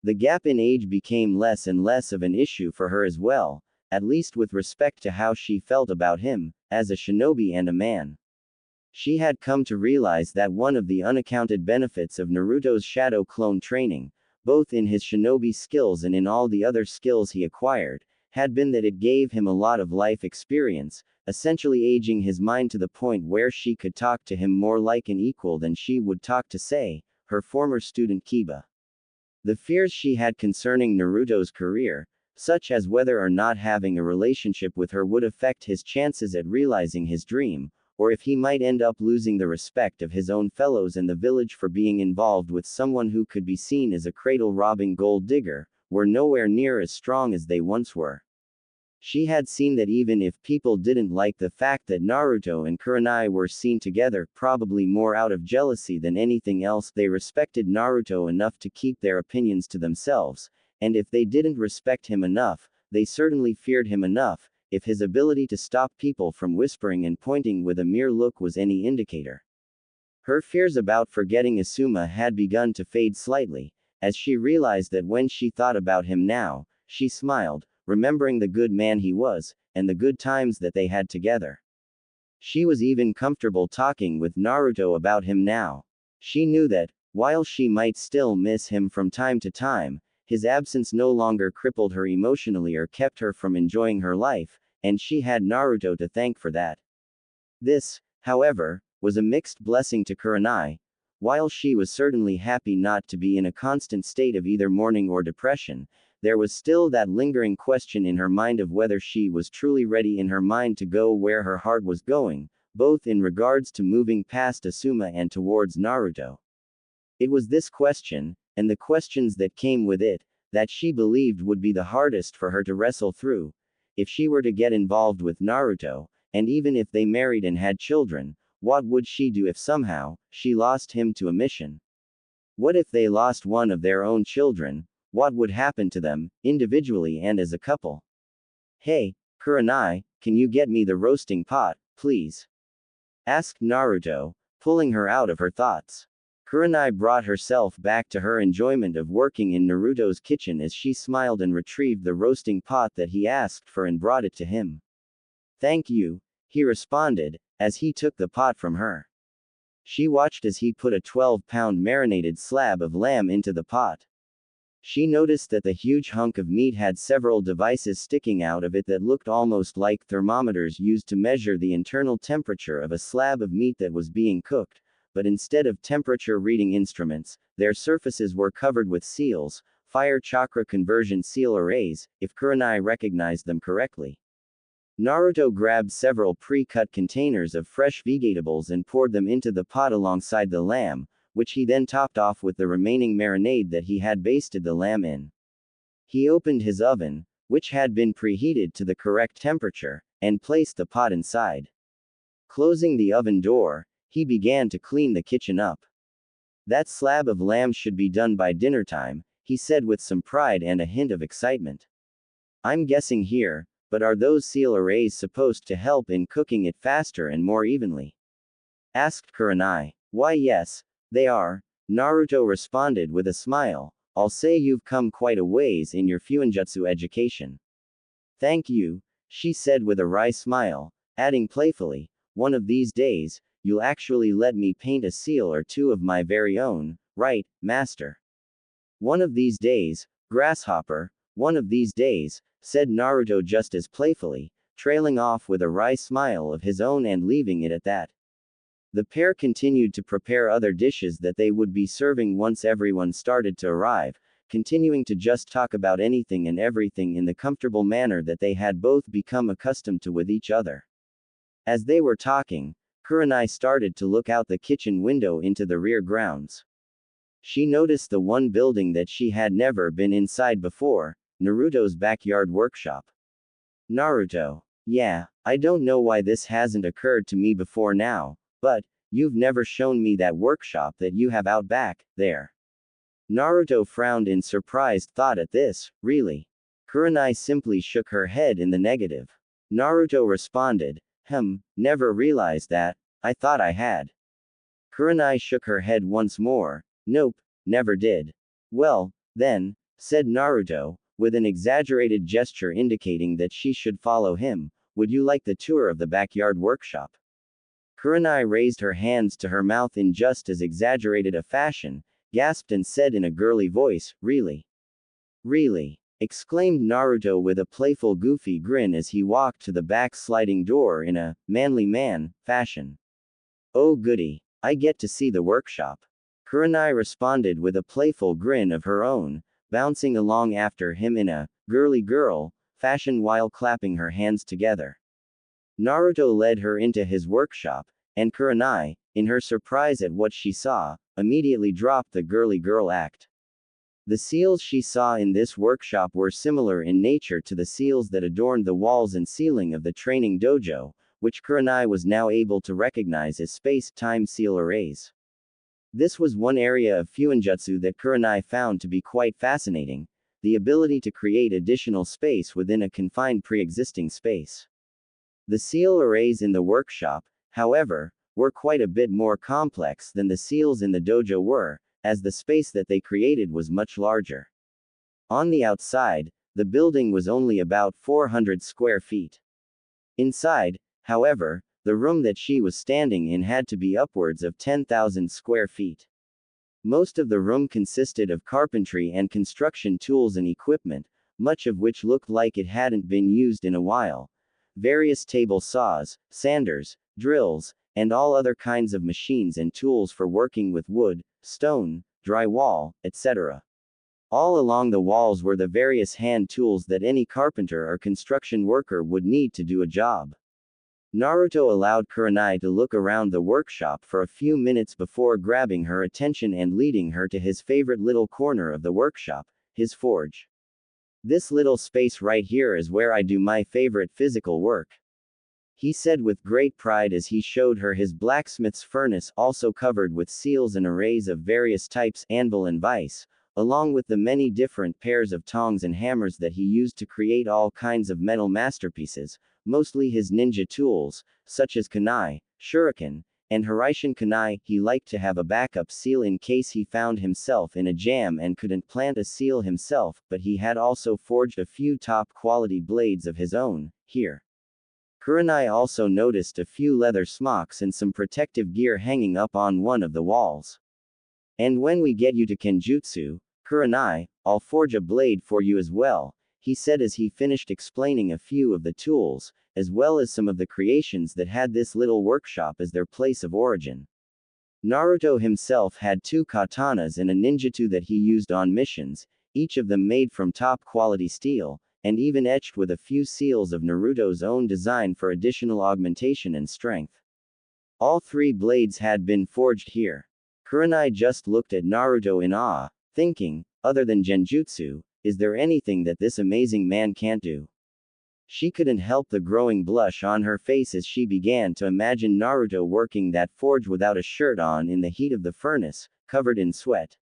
The gap in age became less and less of an issue for her as well, at least with respect to how she felt about him, as a shinobi and a man. She had come to realize that one of the unaccounted benefits of Naruto's shadow clone training, both in his shinobi skills and in all the other skills he acquired, had been that it gave him a lot of life experience, essentially aging his mind to the point where she could talk to him more like an equal than she would talk to, say, her former student Kiba. The fears she had concerning Naruto's career, such as whether or not having a relationship with her would affect his chances at realizing his dream, or if he might end up losing the respect of his own fellows and the village for being involved with someone who could be seen as a cradle-robbing gold digger, were nowhere near as strong as they once were. She had seen that even if people didn't like the fact that Naruto and Kurenai were seen together, probably more out of jealousy than anything else, they respected Naruto enough to keep their opinions to themselves, and if they didn't respect him enough, they certainly feared him enough, if his ability to stop people from whispering and pointing with a mere look was any indicator. Her fears about forgetting Asuma had begun to fade slightly, as she realized that when she thought about him now, she smiled, remembering the good man he was, and the good times that they had together. She was even comfortable talking with Naruto about him now. She knew that, while she might still miss him from time to time, his absence no longer crippled her emotionally or kept her from enjoying her life, and she had Naruto to thank for that. This, however, was a mixed blessing to Kurenai. While she was certainly happy not to be in a constant state of either mourning or depression, there was still that lingering question in her mind of whether she was truly ready in her mind to go where her heart was going, both in regards to moving past Asuma and towards Naruto. It was this question, and the questions that came with it, that she believed would be the hardest for her to wrestle through, if she were to get involved with Naruto, and even if they married and had children, what would she do if somehow, she lost him to a mission? What if they lost one of their own children? What would happen to them, individually and as a couple? Hey, Kurenai, can you get me the roasting pot, please? Asked Naruto, pulling her out of her thoughts. Kurenai brought herself back to her enjoyment of working in Naruto's kitchen as she smiled and retrieved the roasting pot that he asked for and brought it to him. Thank you, he responded, as he took the pot from her. She watched as he put a 12-pound marinated slab of lamb into the pot. She noticed that the huge hunk of meat had several devices sticking out of it that looked almost like thermometers used to measure the internal temperature of a slab of meat that was being cooked, but instead of temperature reading instruments, their surfaces were covered with seals, fire chakra conversion seal arrays, if Kurenai recognized them correctly. Naruto grabbed several pre-cut containers of fresh vegetables and poured them into the pot alongside the lamb, which he then topped off with the remaining marinade that he had basted the lamb in. He opened his oven, which had been preheated to the correct temperature, and placed the pot inside. Closing the oven door, he began to clean the kitchen up. That slab of lamb should be done by dinner time, he said with some pride and a hint of excitement. I'm guessing here, but are those seal arrays supposed to help in cooking it faster and more evenly? Asked Kurenai. Why yes, they are, Naruto responded with a smile. I'll say you've come quite a ways in your Fuinjutsu education. Thank you, she said with a wry smile, adding playfully, one of these days, you'll actually let me paint a seal or two of my very own, right, master? One of these days, grasshopper, one of these days, said Naruto just as playfully, trailing off with a wry smile of his own and leaving it at that. The pair continued to prepare other dishes that they would be serving once everyone started to arrive, continuing to just talk about anything and everything in the comfortable manner that they had both become accustomed to with each other. As they were talking, Kurenai started to look out the kitchen window into the rear grounds. She noticed the one building that she had never been inside before, Naruto's backyard workshop. Naruto. Yeah, I don't know why this hasn't occurred to me before now, but, You've never shown me that workshop that you have out back, there. Naruto frowned in surprised thought at this, really. Kurenai simply shook her head in the negative. Naruto responded, never realized that, I thought I had. Kurenai shook her head once more, nope, never did. Well, then, said Naruto, with an exaggerated gesture indicating that she should follow him, would you like the tour of the backyard workshop? Kurenai raised her hands to her mouth in just as exaggerated a fashion, gasped and said in a girly voice, really? Really? Exclaimed Naruto with a playful goofy grin as he walked to the back sliding door in a manly man fashion. Oh goody, I get to see the workshop. Kurenai responded with a playful grin of her own, bouncing along after him in a girly girl fashion while clapping her hands together. Naruto led her into his workshop, and Kurenai, in her surprise at what she saw, immediately dropped the girly girl act. The seals she saw in this workshop were similar in nature to the seals that adorned the walls and ceiling of the training dojo, which Kurenai was now able to recognize as space-time seal arrays. This was one area of Fuinjutsu that Kurenai found to be quite fascinating, the ability to create additional space within a confined pre-existing space. The seal arrays in the workshop, however, were quite a bit more complex than the seals in the dojo were, as the space that they created was much larger. On the outside, the building was only about 400 square feet. Inside, however, the room that she was standing in had to be upwards of 10,000 square feet. Most of the room consisted of carpentry and construction tools and equipment, much of which looked like it hadn't been used in a while. Various table saws, sanders, drills, and all other kinds of machines and tools for working with wood, stone, drywall, etc. All along the walls were the various hand tools that any carpenter or construction worker would need to do a job. Naruto allowed Kurenai to look around the workshop for a few minutes before grabbing her attention and leading her to his favorite little corner of the workshop, his forge. This little space right here is where I do my favorite physical work, he said with great pride as he showed her his blacksmith's furnace also covered with seals and arrays of various types, anvil and vise, along with the many different pairs of tongs and hammers that he used to create all kinds of metal masterpieces, mostly his ninja tools, such as kunai, shuriken, and Hiraishin kunai. He liked to have a backup seal in case he found himself in a jam and couldn't plant a seal himself, but he had also forged a few top-quality blades of his own, here. Kurenai also noticed a few leather smocks and some protective gear hanging up on one of the walls. And when we get you to Kenjutsu, Kurenai, I'll forge a blade for you as well, he said as he finished explaining a few of the tools, as well as some of the creations that had this little workshop as their place of origin. Naruto himself had 2 katanas and a ninjutsu that he used on missions, each of them made from top-quality steel, and even etched with a few seals of Naruto's own design for additional augmentation and strength. All 3 blades had been forged here. Kurenai just looked at Naruto in awe, thinking, other than genjutsu, is there anything that this amazing man can't do? She couldn't help the growing blush on her face as she began to imagine Naruto working that forge without a shirt on in the heat of the furnace, covered in sweat.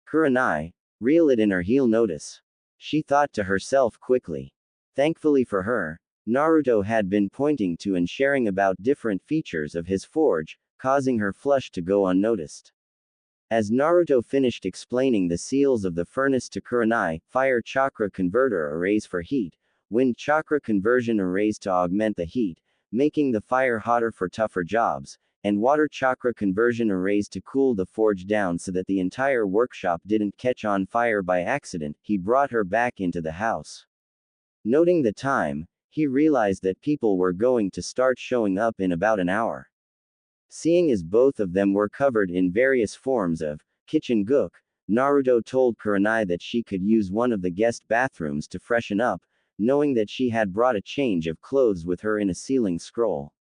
Kurenai, reel it in her heel notice, she thought to herself quickly. Thankfully for her, Naruto had been pointing to and sharing about different features of his forge, causing her flush to go unnoticed. As Naruto finished explaining the seals of the furnace to Kurenai, fire chakra converter arrays for heat, wind chakra conversion arrays to augment the heat, making the fire hotter for tougher jobs, and water chakra conversion arrays to cool the forge down so that the entire workshop didn't catch on fire by accident, he brought her back into the house. Noting the time, he realized that people were going to start showing up in about an hour. Seeing as both of them were covered in various forms of kitchen gook, Naruto told Kurenai that she could use one of the guest bathrooms to freshen up, knowing that she had brought a change of clothes with her in a sealing scroll.